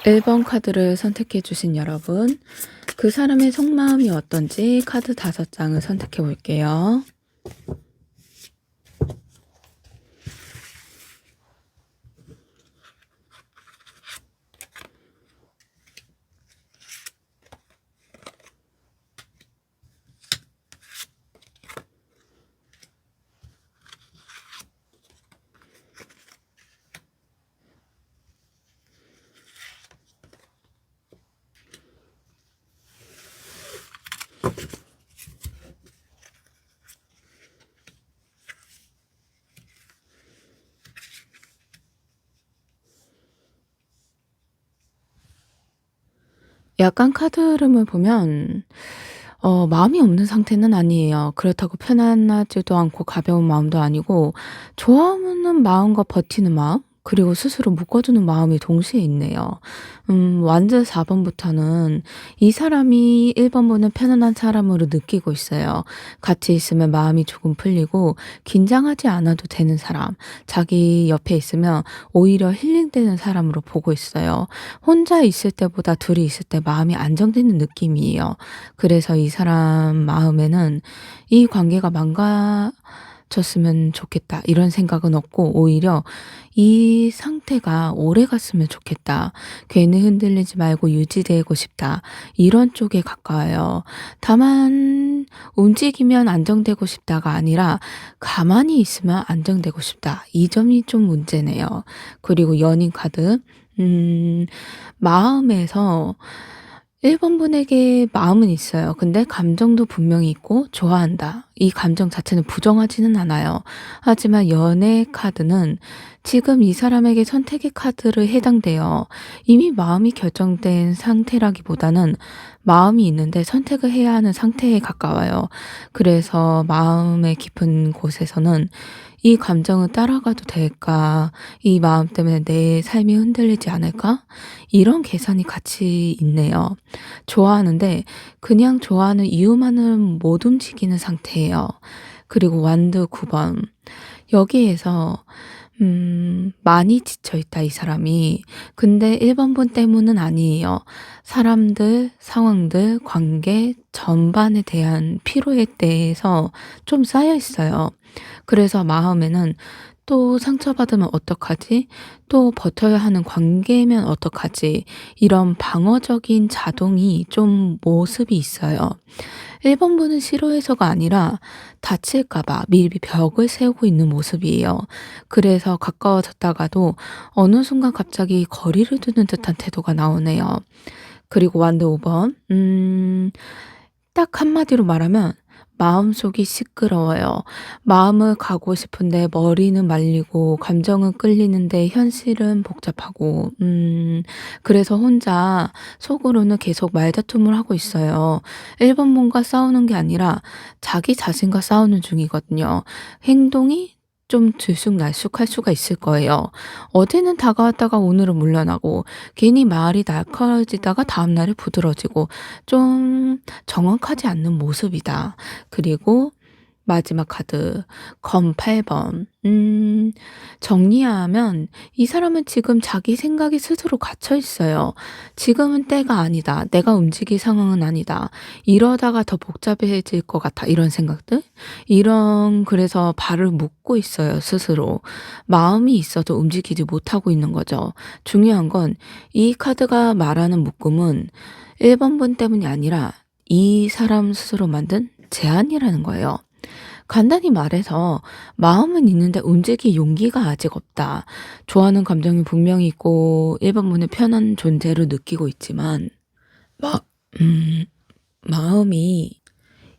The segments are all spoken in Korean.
1번 카드를 선택해 주신 여러분, 그 사람의 속마음이 어떤지 카드 5장을 선택해 볼게요. 약간 카드 흐름을 보면 마음이 없는 상태는 아니에요. 그렇다고 편안하지도 않고 가벼운 마음도 아니고 좋아하는 마음과 버티는 마음 그리고 스스로 묶어두는 마음이 동시에 있네요. 완전 4 번부터는 이 사람이 1 번보는 편안한 사람으로 느끼고 있어요. 같이 있으면 마음이 조금 풀리고 긴장하지 않아도 되는 사람, 자기 옆에 있으면 오히려 힐링되는 사람으로 보고 있어요. 혼자 있을 때보다 둘이 있을 때 마음이 안정되는 느낌이에요. 그래서 이 사람 마음에는 '이 관계가 망가졌으면 좋겠다.' 이런 생각은 없고 오히려 '이 상태가 오래갔으면 좋겠다. 괜히 흔들리지 말고 유지되고 싶다.' 이런 쪽에 가까워요. 다만 '움직이면 안정되고 싶다.'가 아니라 '가만히 있으면 안정되고 싶다.' 이 점이 좀 문제네요. 그리고 연인 카드. 음 마음에서 1 번분에게 마음은 있어요. 근데 감정도 분명히 있고 '좋아한다.' 이 감정 자체는 부정하지는 않아요. 하지만 연애 카드는 지금 이 사람에게 선택의 카드를 해당돼요. 이미 마음이 결정된 상태라기보다는 마음이 있는데 선택을 해야 하는 상태에 가까워요. 그래서 마음의 깊은 곳에서는 '이 감정을 따라가도 될까? 이 마음 때문에 내 삶이 흔들리지 않을까?' 이런 계산이 같이 있네요. 좋아하는데 그냥 좋아하는 이유만은 못 움직이는 상태예요. 그리고 완드 9 번. 여기에서 많이 지쳐 있다 이 사람이. 근데 1 번분 때문은 아니에요. 사람들, 상황들, 관계 전반에 대한 피로에 대해서 좀 쌓여 있어요. 그래서 마음에는 '또 상처받으면 어떡하지? 또 버텨야 하는 관계면 어떡하지?' 이런 방어적인 자동이 좀 모습이 있어요. 1 번분은 싫어해서가 아니라 다칠까 봐 미리 벽을 세우고 있는 모습이에요. 그래서 가까워졌다가도 어느 순간 갑자기 거리를 두는 듯한 태도가 나오네요. 그리고 완드 5 번. 딱 한마디로 말하면 마음속이 시끄러워요. 마음을 가고 싶은데 머리는 말리고 감정은 끌리는데 현실은 복잡하고 그래서 혼자 속으로는 계속 말다툼을 하고 있어요. 1 번분과 싸우는 게 아니라 자기 자신과 싸우는 중이거든요. 행동이 좀 들쑥날쑥할 수가 있을 거예요. 어제는 다가왔다가 오늘은 물러나고 괜히 말이 날카로워지다가 다음날에 부드러워지고 좀 정확하지 않는 모습이다. 그리고 마지막 카드 검 8 번. 정리하면 이 사람은 지금 자기 생각에 스스로 갇혀 있어요. '지금은 때가 아니다. 내가 움직일 상황은 아니다. 이러다가 더 복잡해질 것 같아.' 이런 생각들? 그래서 발을 묶고 있어요 스스로. 마음이 있어도 움직이지 못하고 있는 거죠. 중요한 건 이 카드가 말하는 묶음은 1 번분 때문이 아니라 이 사람 스스로 만든 제한이라는 거예요. 간단히 말해서 마음은 있는데 움직일 용기가 아직 없다. 좋아하는 감정이 분명히 있고 1 번분은 편한 존재로 느끼고 있지만 마 음 마음이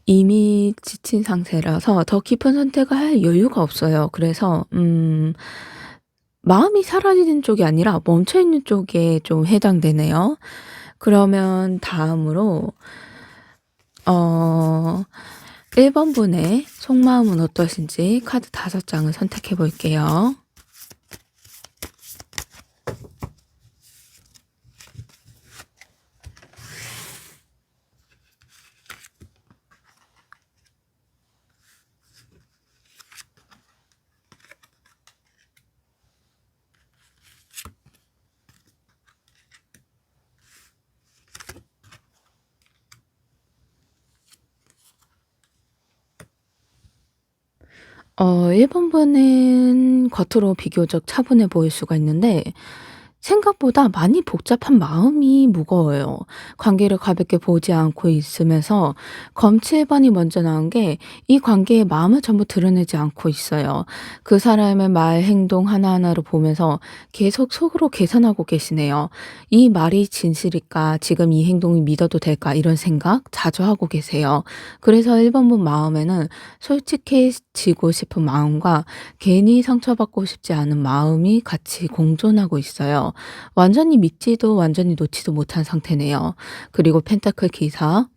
이미 지친 상태라서 더 깊은 선택을 할 여유가 없어요. 그래서 마음이 사라지는 쪽이 아니라 멈춰 있는 쪽에 좀 해당되네요. 그러면 다음으로 어 1 번분의 속마음은 어떠신지 카드 5 장을 선택해 볼게요. 1 번은 겉으로 비교적 차분해 보일 수가 있는데 생각보다 많이 복잡한 마음이 무거워요. 관계를 가볍게 보지 않고 있으면서 검칠반이 먼저 나온 게 이 관계의 마음을 전부 드러내지 않고 있어요. 그 사람의 말, 행동 하나하나를 보면서 계속 속으로 계산하고 계시네요. '이 말이 진실일까? 지금 이 행동이 믿어도 될까?' 이런 생각 자주 하고 계세요. 그래서 1 번분 마음에는 솔직해지고 싶은 마음과 괜히 상처받고 싶지 않은 마음이 같이 공존하고 있어요. 완전히 믿지도 완전히 놓지도 못한 상태네요. 그리고 펜타클 기사.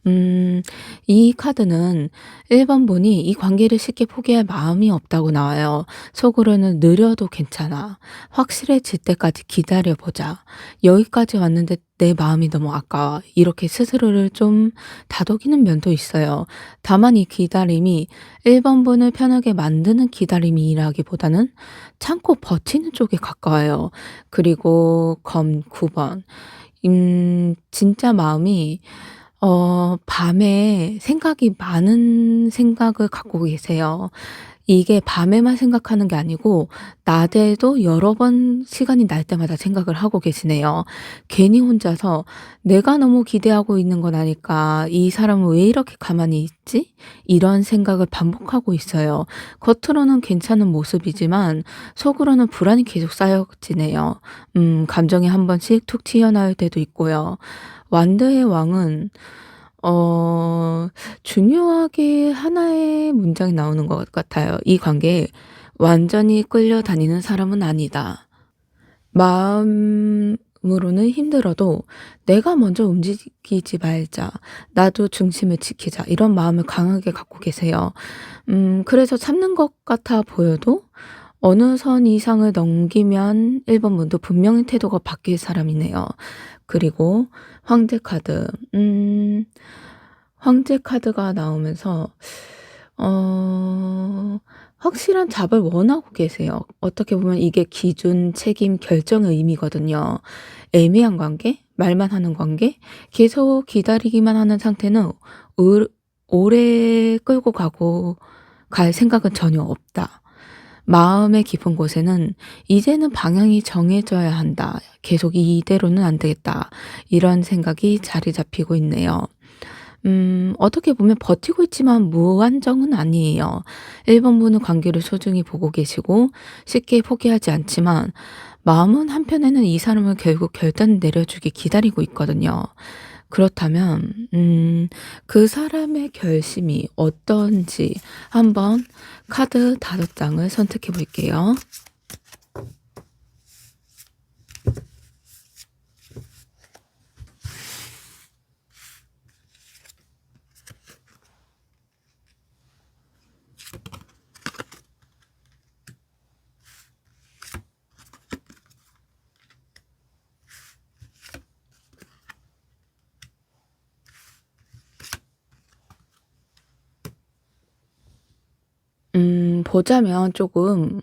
이 카드는 1번 분이 이 관계를 쉽게 포기할 마음이 없다고 나와요. 속으로는 "느려도 괜찮아. 확실해질 때까지 기다려 보자. 여기까지 왔는데 내 마음이 너무 아까워." 이렇게 스스로를 좀 다독이는 면도 있어요. 다만 이 기다림이 1번 분을 편하게 만드는 기다림이라기보다는 참고 버티는 쪽에 가까워요. 그리고 검 9 번. 진짜 마음이 밤에 생각이 많은 생각을 갖고 계세요. 이게 밤에만 생각하는 게 아니고 낮에도 여러 번 시간이 날 때마다 생각을 하고 계시네요. 괜히 혼자서 '내가 너무 기대하고 있는 건 아닐까? 이 사람은 왜 이렇게 가만히 있지?' 이런 생각을 반복하고 있어요. 겉으로는 괜찮은 모습이지만 속으로는 불안이 계속 쌓여지네요. 감정이 한 번씩 툭 튀어나올 때도 있고요. 완드의 왕은 어 중요하게 하나의 문장이 나오는 것 같아요. "이 관계에 완전히 끌려다니는 사람은 아니다." 마음으로는 힘들어도 '내가 먼저 움직이지 말자. 나도 중심을 지키자.' 이런 마음을 강하게 갖고 계세요. 그래서 참는 것 같아 보여도 어느 선 이상을 넘기면 1번 분도 분명히 태도가 바뀔 사람이네요. 그리고 황제 카드. 황제 카드가 나오면서 어 확실한 답을 원하고 계세요. 어떻게 보면 이게 기준, 책임, 결정의 의미거든요. 애매한 관계, 말만 하는 관계, 계속 기다리기만 하는 상태는 올 오래 끌고 가고 갈 생각은 전혀 없다. 마음의 깊은 곳에는 '이제는 방향이 정해져야 한다. 계속 이대로는 안 되겠다.' 이런 생각이 자리 잡히고 있네요. 어떻게 보면 버티고 있지만 무한정은 아니에요. 1번 분은 관계를 소중히 보고 계시고 쉽게 포기하지 않지만 마음은 한편에는 이 사람을 결국 결단 내려주기 기다리고 있거든요. 그렇다면 그 사람의 결심이 어떤지 한번 카드 5 장을 선택해 볼게요. 보자면 조금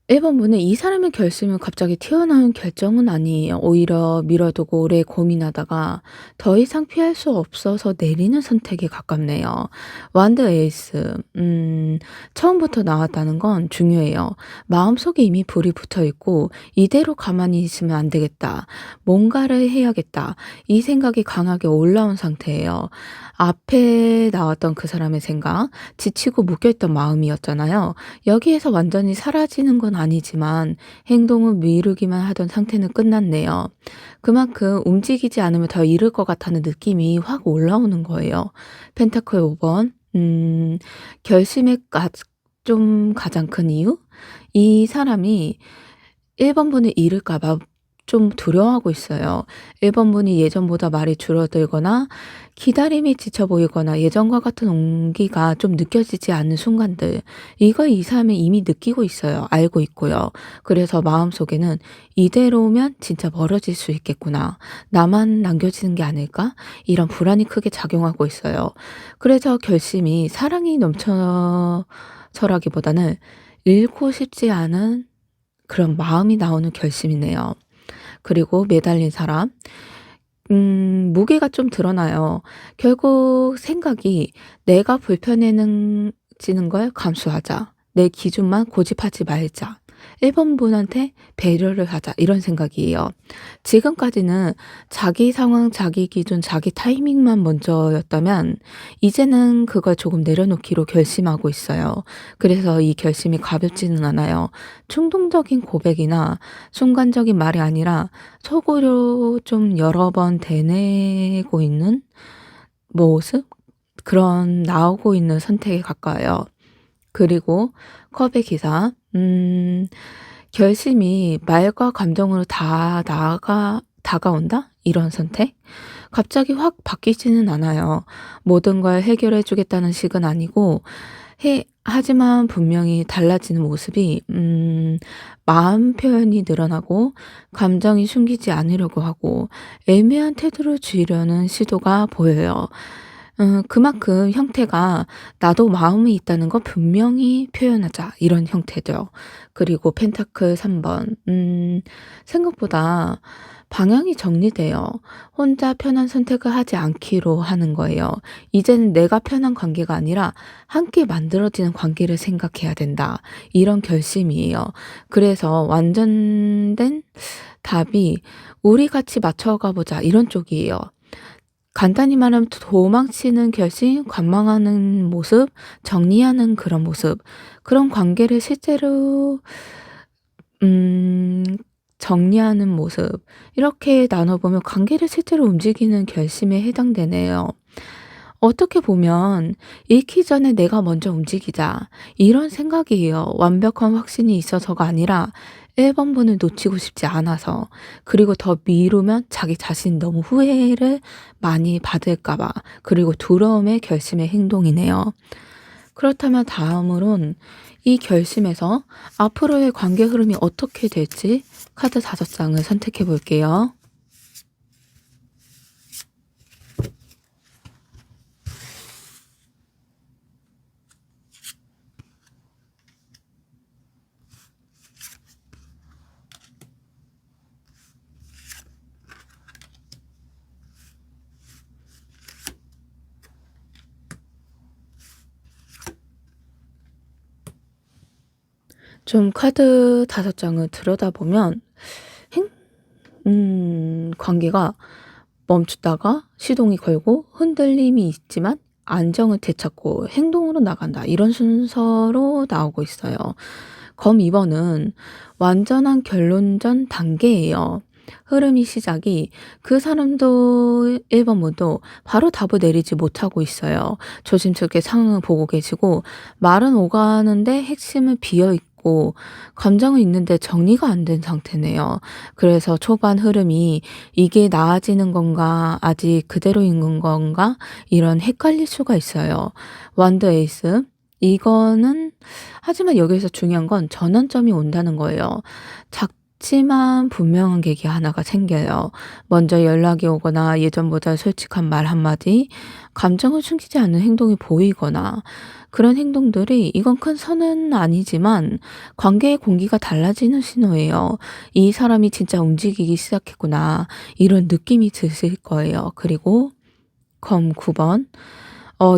1번 분은 이 사람의 결심은 갑자기 튀어나온 결정은 아니에요. 오히려 미뤄두고 오래 고민하다가 더 이상 피할 수 없어서 내리는 선택에 가깝네요. 완드 에이스. 처음부터 나왔다는 건 중요해요. 마음속에 이미 불이 붙어 있고 '이대로 가만히 있으면 안 되겠다. 뭔가를 해야겠다.' 이 생각이 강하게 올라온 상태예요. 앞에 나왔던 그 사람의 생각, 지치고 묶여있던 마음이었잖아요. 여기에서 완전히 사라지는 건 아니지만 행동은 미루기만 하던 상태는 끝났네요. 그만큼 움직이지 않으면 더 이를 것 같다는 느낌이 확 올라오는 거예요. 펜타클 5 번. 결심의 좀 가장 큰 이유? 이 사람이 1번 분을 잃을까 봐 좀 두려워하고 있어요. 1번 분이 예전보다 말이 줄어들거나 기다림이 지쳐 보이거나 예전과 같은 온기가 좀 느껴지지 않는 순간들, 이걸 이 사람이 이미 느끼고 있어요. 알고 있고요. 그래서 마음속에는 '이대로면 진짜 멀어질 수 있겠구나. 나만 남겨지는 게 아닐까?' 이런 불안이 크게 작용하고 있어요. 그래서 결심이 사랑이 넘쳐서라기보다는 잃고 싶지 않은 그런 마음이 나오는 결심이네요. 그리고 매달린 사람. 무게가 좀 드러나요. 결국 생각이 '내가 불편해는 가벼워지는 걸 감수하자. 내 기준만 고집하지 말자. 1번 분한테 배려를 하자. 이런 생각이에요. 지금까지는 자기 상황, 자기 기준, 자기 타이밍만 먼저였다면 이제는 그걸 조금 내려놓기로 결심하고 있어요. 그래서 이 결심이 가볍지는 않아요. 충동적인 고백이나 순간적인 말이 아니라 속으로 좀 여러 번 되뇌고 있는 모습? 그런 나오고 있는 선택에 가까워요. 그리고 컵의 기사. 결심이 말과 감정으로 다 다가온다? 이런 선택? 갑자기 확 바뀌지는 않아요. 모든 걸 해결해 주겠다는 식은 아니고 하지만 분명히 달라지는 모습이 마음 표현이 늘어나고 감정이 숨기지 않으려고 하고 애매한 태도를 주려는 시도가 보여요. 그만큼 형태가 '나도 마음이 있다는 거 분명히 표현하자.' 이런 형태죠. 그리고 펜타클 3 번. 생각보다 방향이 정리돼요. 혼자 편한 선택을 하지 않기로 하는 거예요. 이제는 내가 편한 관계가 아니라 '함께 만들어지는 관계를 생각해야 된다.' 이런 결심이에요. 그래서 완전된 답이 '우리 같이 맞춰가 보자.' 이런 쪽이에요. 간단히 말하면 도망치는 결심, 관망하는 모습, 정리하는 그런 모습. 그런 관계를 실제로 음 정리하는 모습. 이렇게 나눠 보면 관계를 실제로 움직이는 결심에 해당되네요. 어떻게 보면 '잃기 전에 내가 먼저 움직이자.' 이런 생각이에요. 완벽한 확신이 있어서가 아니라 1 번분을 놓치고 싶지 않아서. 그리고 더 미루면 자기 자신이 너무 후회를 많이 받을까 봐. 그리고 두려움의 결심의 행동이네요. 그렇다면 다음으론 이 결심에서 앞으로의 관계 흐름이 어떻게 될지 카드 5 장을 선택해 볼게요. 좀 카드 5 장을 들여다보면 행 관계가 멈췄다가 시동이 걸고 흔들림이 있지만 안정을 되찾고 행동으로 나간다. 이런 순서로 나오고 있어요. 검 2 번은 완전한 결론전 단계예요. 흐름이 시작이 그 사람도 1 번분도 바로 답을 내리지 못하고 있어요. 조심스럽게 상황을 보고 계시고 말은 오가는데 핵심은 비어 있고 감정은 있는데 정리가 안 된 상태네요. 그래서 초반 흐름이 '이게 나아지는 건가? 아직 그대로인 건가?' 이런 헷갈릴 수가 있어요. 완드 에이스. 이거는 하지만 여기서 중요한 건 전환점이 온다는 거예요. 작지만 분명한 계기 하나가 생겨요. 먼저 연락이 오거나 예전보다 솔직한 말 한마디, 감정을 숨기지 않는 행동이 보이거나 그런 행동들이 이건 큰 선은 아니지만 관계의 공기가 달라지는 신호예요. '이 사람이 진짜 움직이기 시작했구나.' 이런 느낌이 드실 거예요. 그리고 검 9 번.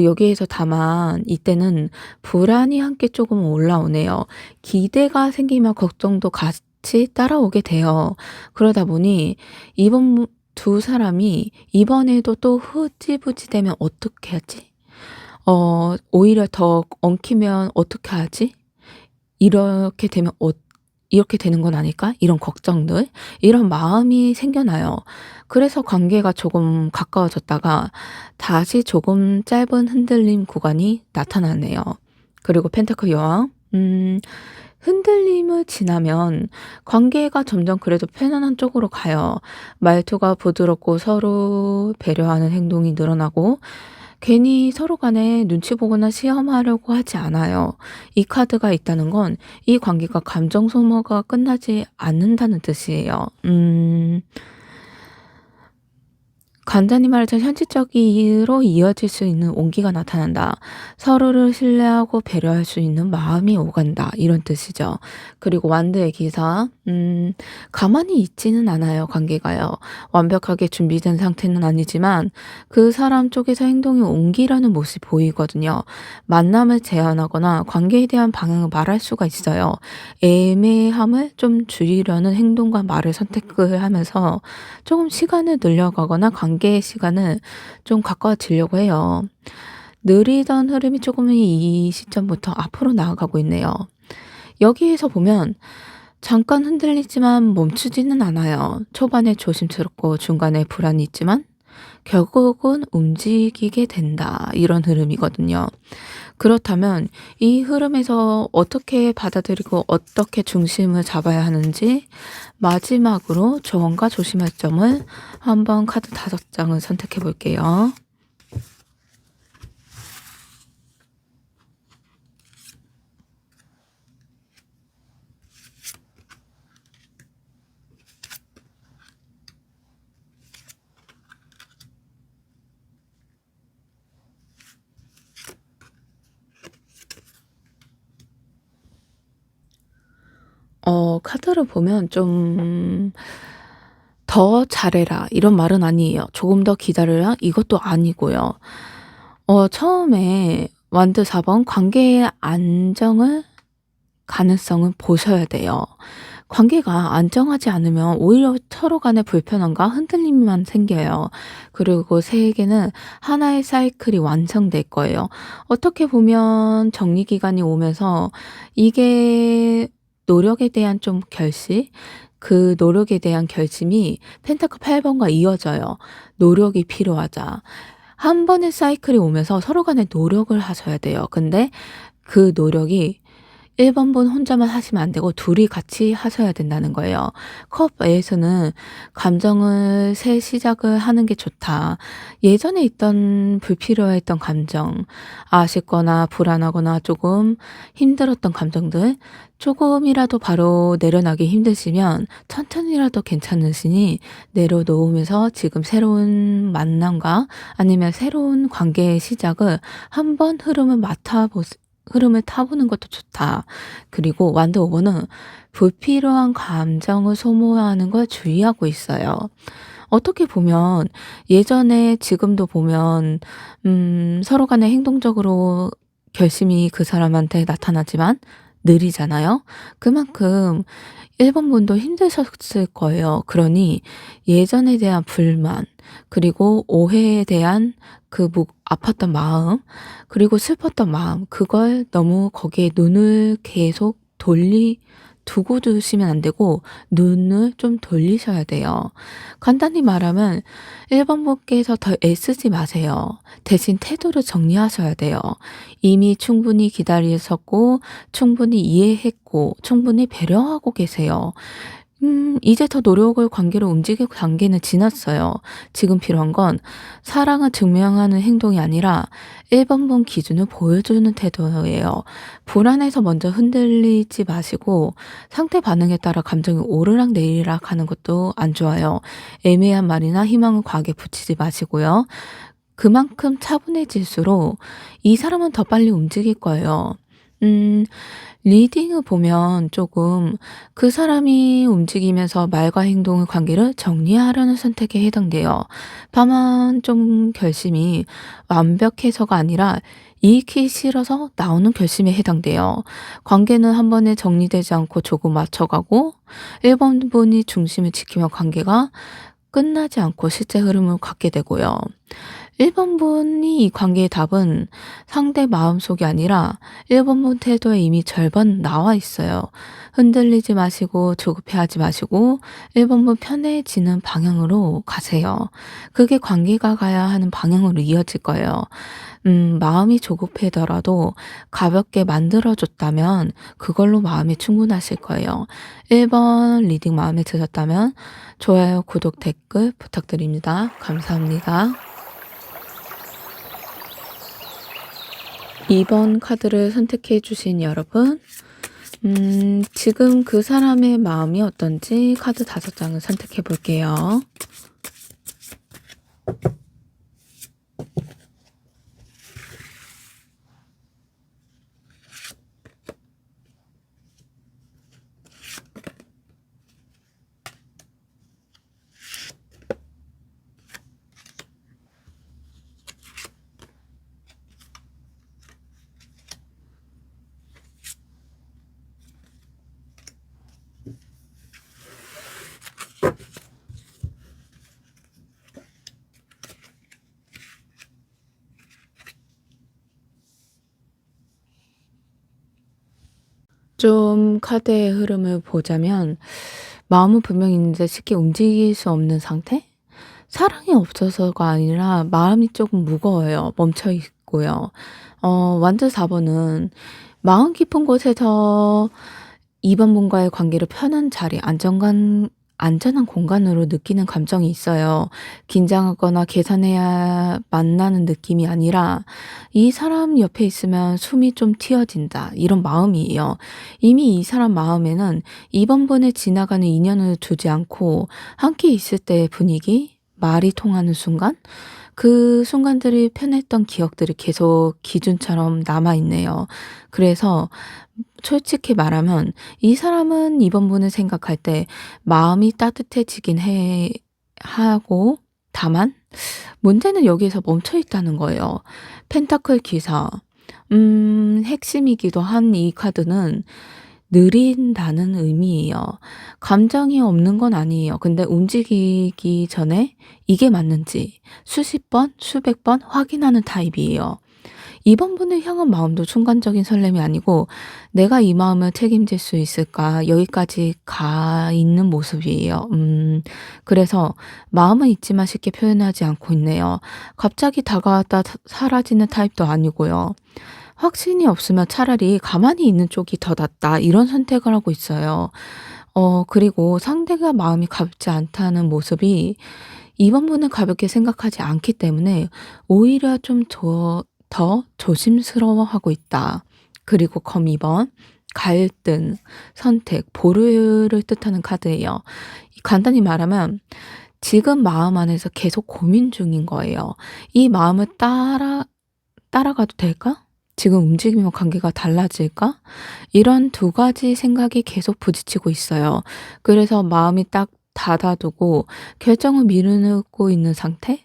여기에서 다만 이때는 불안이 함께 조금 올라오네요. 기대가 생기면 걱정도 같이 따라오게 돼요. 그러다 보니 이번 두 사람이 이번에도 또 흐지부지 되면 '어떻게 하지? 오히려 더 엉키면 어떻게 하지? 이렇게 되면 이렇게 되는 건 아닐까?' 이런 걱정들, 이런 마음이 생겨나요. 그래서 관계가 조금 가까워졌다가 다시 조금 짧은 흔들림 구간이 나타나네요. 그리고 펜타클 여왕. 흔들림을 지나면 관계가 점점 그래도 편안한 쪽으로 가요. 말투가 부드럽고 서로 배려하는 행동이 늘어나고 괜히 서로 간에 눈치 보거나 시험하려고 하지 않아요. 이 카드가 있다는 건 이 관계가 감정 소모가 끝나지 않는다는 뜻이에요. 간단히 말해서 현실적으로 이어질 수 있는 온기가 나타난다. 서로를 신뢰하고 배려할 수 있는 마음이 오간다. 이런 뜻이죠. 그리고 완드의 기사, 가만히 있지는 않아요, 관계가요. 완벽하게 준비된 상태는 아니지만 그 사람 쪽에서 행동이 온기라는 모습이 보이거든요. 만남을 제한하거나 관계에 대한 방향을 말할 수가 있어요. 애매함을 좀 줄이려는 행동과 말을 선택을 하면서 조금 시간을 늘려가거나 관계의 시간을 좀 가까워지려고 해요. 느리던 흐름이 조금은 이 시점부터 앞으로 나아가고 있네요. 여기에서 보면 잠깐 흔들리지만 멈추지는 않아요. 초반에 조심스럽고 중간에 불안이 있지만 결국은 움직이게 된다. 이런 흐름이거든요. 그렇다면 이 흐름에서 어떻게 받아들이고 어떻게 중심을 잡아야 하는지 마지막으로 조언과 조심할 점을 한번 카드 5장을 선택해 볼게요. 카드를 보면 좀 "더 잘해라." 이런 말은 아니에요. "조금 더 기다려라." 이것도 아니고요. 처음에 완드 4번 관계의 안정을 가능성은 보셔야 돼요. 관계가 안정하지 않으면 오히려 서로 간에 불편함과 흔들림만 생겨요. 그리고 세계는 하나의 사이클이 완성될 거예요. 어떻게 보면 정리 기간이 오면서 이게 노력에 대한 좀 결실, 그 노력에 대한 결심이 펜타클 8 번과 이어져요. "노력이 필요하다." 한 번의 사이클이 오면서 서로 간에 노력을 하셔야 돼요. 근데 그 노력이 1 번분 혼자만 하시면 안 되고 둘이 같이 하셔야 된다는 거예요. 컵에서는 "감정을 새 시작을 하는 게 좋다." 예전에 있던 불필요했던 감정, 아쉽거나 불안하거나 조금 힘들었던 감정들 조금이라도 바로 내려놔기 힘드시면 천천히라도 괜찮으시니 내려놓으면서 지금 새로운 만남과 아니면 새로운 관계의 시작을 한번 흐름을 타보는 것도 좋다. 그리고 완드 오버는 불필요한 감정을 소모하는 걸 주의하고 있어요. 어떻게 보면 예전에 지금도 보면 서로 간에 행동적으로 결심이 그 사람한테 나타나지만 느리잖아요. 그만큼 1 번분도 힘드셨을 거예요. 그러니 예전에 대한 불만 그리고 오해에 대한 그 아팠던 마음 그리고 슬펐던 마음 그걸 너무 거기에 눈을 계속 두고 두시면 안 되고 눈을 좀 돌리셔야 돼요. 간단히 말하면 1 번분께서 더 애쓰지 마세요. 대신 태도를 정리하셔야 돼요. 이미 충분히 기다리셨고 충분히 이해했고 충분히 배려하고 계세요. 이제 더 노력을 관계로 움직일 단계는 지났어요. 지금 필요한 건 사랑을 증명하는 행동이 아니라 1 번분 기준을 보여주는 태도예요. 불안해서 먼저 흔들리지 마시고 상대 반응에 따라 감정이 오르락내리락 하는 것도 안 좋아요. 애매한 말이나 희망을 과하게 붙이지 마시고요. 그만큼 차분해질수록 이 사람은 더 빨리 움직일 거예요. 음 리딩을 보면 조금 그 사람이 움직이면서 말과 행동의 관계를 정리하려는 선택에 해당돼요. 다만 좀 결심이 완벽해서가 아니라 잃기 싫어서 나오는 결심에 해당돼요. 관계는 한 번에 정리되지 않고 조금 맞춰가고 1 번분이 중심을 지키며 관계가 끝나지 않고 실제 흐름을 갖게 되고요. 1 번분이 이 관계의 답은 상대 마음속이 아니라 1 번분 태도에 이미 절반 나와 있어요. 흔들리지 마시고 조급해하지 마시고 1 번분 편해지는 방향으로 가세요. 그게 관계가 가야 하는 방향으로 이어질 거예요. 마음이 조급하더라도 가볍게 만들어 줬다면 그걸로 마음이 충분하실 거예요. 1번 리딩 마음에 드셨다면 좋아요, 구독, 댓글 부탁드립니다. 감사합니다. 2번 카드를 선택해 주신 여러분, 지금 그 사람의 마음이 어떤지 카드 5장을 선택해 볼게요. 좀 카드의 흐름을 보자면 마음은 분명히 있는데 쉽게 움직일 수 없는 상태? 사랑이 없어서가 아니라 마음이 조금 무거워요. 멈춰 있고요. 완전 4 번은 마음 깊은 곳에서 2 번분과의 관계를 편한 자리, 안전한 공간으로 느끼는 감정이 있어요. 긴장하거나 계산해야 만나는 느낌이 아니라 '이 사람 옆에 있으면 숨이 좀 튀어진다.' 이런 마음이에요. 이미 이 사람 마음에는 2 번분에 지나가는 인연을 두지 않고 함께 있을 때의 분위기, 말이 통하는 순간, 그 순간들이 편했던 기억들이 계속 기준처럼 남아 있네요. 그래서 솔직히 말하면 이 사람은 이번 분을 생각할 때 마음이 따뜻해지긴 해 하고, 다만 문제는 여기에서 멈춰 있다는 거예요. 펜타클 기사. 핵심이기도 한 이 카드는 느린다는 의미예요. 감정이 없는 건 아니에요. 근데 움직이기 전에 이게 맞는지 수십 번, 수백 번 확인하는 타입이에요. 이번 분을 향한 마음도 순간적인 설렘이 아니고 '내가 이 마음을 책임질 수 있을까?' 여기까지 가 있는 모습이에요. 그래서 마음은 있지만 쉽게 표현하지 않고 있네요. 갑자기 다가왔다 사라지는 타입도 아니고요. 확신이 없으면 차라리 '가만히 있는 쪽이 더 낫다.' 이런 선택을 하고 있어요. 그리고 상대가 마음이 가볍지 않다는 모습이 이번 분은 가볍게 생각하지 않기 때문에 오히려 좀 더 조심스러워하고 있다. 그리고 검 2 번, 갈등, 선택, 보류를 뜻하는 카드예요. 간단히 말하면 지금 마음 안에서 계속 고민 중인 거예요. '이 마음을 따라가도 될까? 지금 움직이면 관계가 달라질까?' 이런 두 가지 생각이 계속 부딪히고 있어요. 그래서 마음이 딱 닫아두고 결정을 미루고 있는 상태?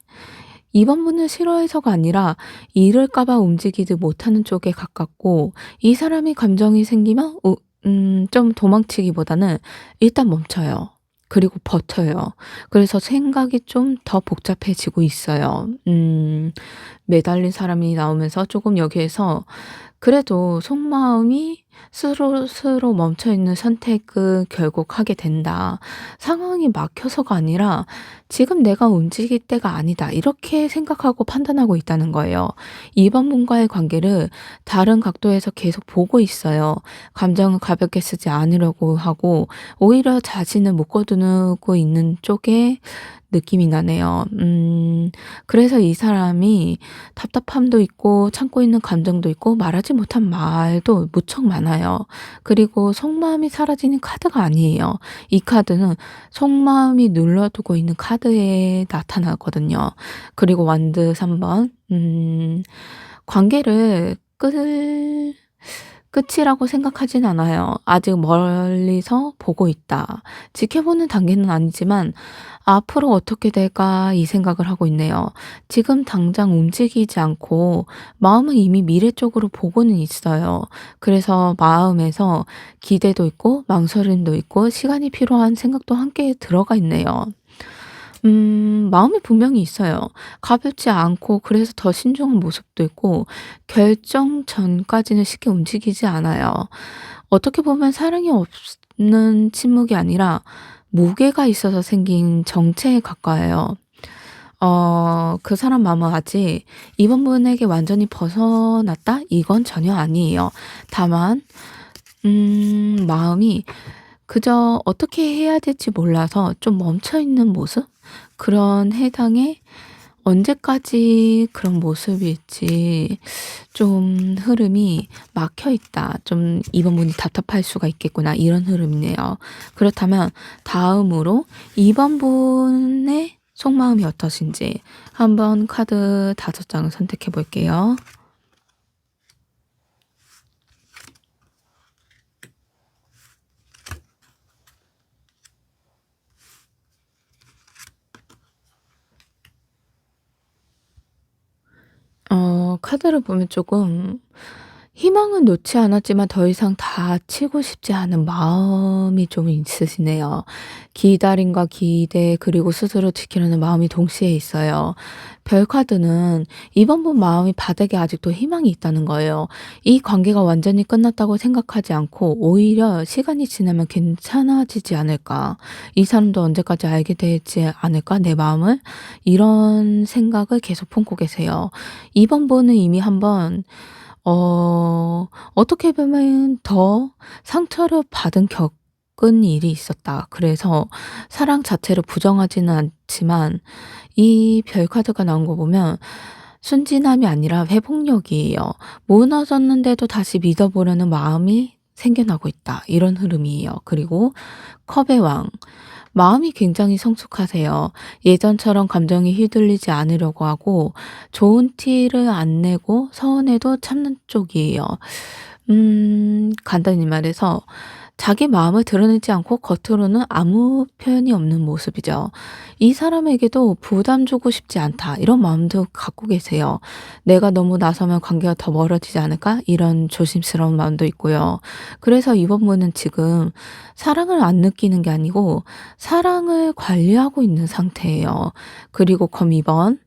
이번 분을 싫어해서가 아니라 잃을까 봐 움직이지 못하는 쪽에 가깝고, 이 사람이 감정이 생기면 좀 도망치기보다는 일단 멈춰요. 그리고 버텨요. 그래서 생각이 좀 더 복잡해지고 있어요. 매달린 사람이 나오면서 조금 여기에서 그래도 속마음이 스스로 멈춰 있는 선택을 결국 하게 된다. 상황이 막혀서가 아니라 '지금 내가 움직일 때가 아니다.' 이렇게 생각하고 판단하고 있다는 거예요. 이번 분과의 관계를 다른 각도에서 계속 보고 있어요. 감정을 가볍게 쓰지 않으려고 하고 오히려 자신을 묶어두고 있는 쪽에 느낌이 나네요. 그래서 이 사람이 답답함도 있고 참고 있는 감정도 있고 말하지 못한 말도 무척 많아요. 그리고 속마음이 사라지는 카드가 아니에요. 이 카드는 속마음이 눌러두고 있는 카드에 나타나거든요. 그리고 완드 3 번. 관계를 끝이라고 생각하진 않아요. 아직 멀리서 보고 있다. 지켜보는 단계는 아니지만 '앞으로 어떻게 될까?' 이 생각을 하고 있네요. 지금 당장 움직이지 않고 마음은 이미 미래 쪽으로 보고는 있어요. 그래서 마음에서 기대도 있고 망설임도 있고 시간이 필요한 생각도 함께 들어가 있네요. 마음이 분명히 있어요. 가볍지 않고 그래서 더 신중한 모습도 있고 결정 전까지는 쉽게 움직이지 않아요. 어떻게 보면 사랑이 없는 침묵이 아니라 무게가 있어서 생긴 정체에 가까워요. 그 사람 마음은 아직 이번 분에게 완전히 벗어났다? 이건 전혀 아니에요. 다만 마음이 그저 어떻게 해야 될지 몰라서 좀 멈춰 있는 모습? 그런 해당에 언제까지 그런 모습일지 좀 흐름이 막혀 있다. 좀 '이번 분이 답답할 수가 있겠구나.' 이런 흐름이네요. 그렇다면 다음으로 2번 분의 속마음이 어떠신지 한번 카드 5장을 선택해 볼게요. 카드를 보면 조금 희망은 놓지 않았지만 더 이상 다치고 싶지 않은 마음이 좀 있으시네요. 기다림과 기대 그리고 스스로 지키려는 마음이 동시에 있어요. 별 카드는 이번 분 마음이 바닥에 아직도 희망이 있다는 거예요. 이 관계가 완전히 끝났다고 생각하지 않고 오히려 시간이 지나면 괜찮아지지 않을까. 이 사람도 언제까지 알게 되지 않을까 내 마음을. 이런 생각을 계속 품고 계세요. 이번 분은 이미 한번 어떻게 보면 더 상처를 받은 겪은 일이 있었다. 그래서 사랑 자체를 부정하지는 않지만 이 별 카드가 나온 거 보면 순진함이 아니라 회복력이에요. 무너졌는데도 다시 믿어보려는 마음이 생겨나고 있다. 이런 흐름이에요. 그리고 컵의 왕. 마음이 굉장히 성숙하세요. 예전처럼 감정이 휘둘리지 않으려고 하고 좋은 티를 안 내고 서운해도 참는 쪽이에요. 간단히 말해서 자기 마음을 드러내지 않고 겉으로는 아무 표현이 없는 모습이죠. 이 사람에게도 부담 주고 싶지 않다. 이런 마음도 갖고 계세요. 내가 너무 나서면 관계가 더 멀어지지 않을까? 이런 조심스러운 마음도 있고요. 그래서 이번 분은 지금 사랑을 안 느끼는 게 아니고 사랑을 관리하고 있는 상태예요. 그리고 검 2번.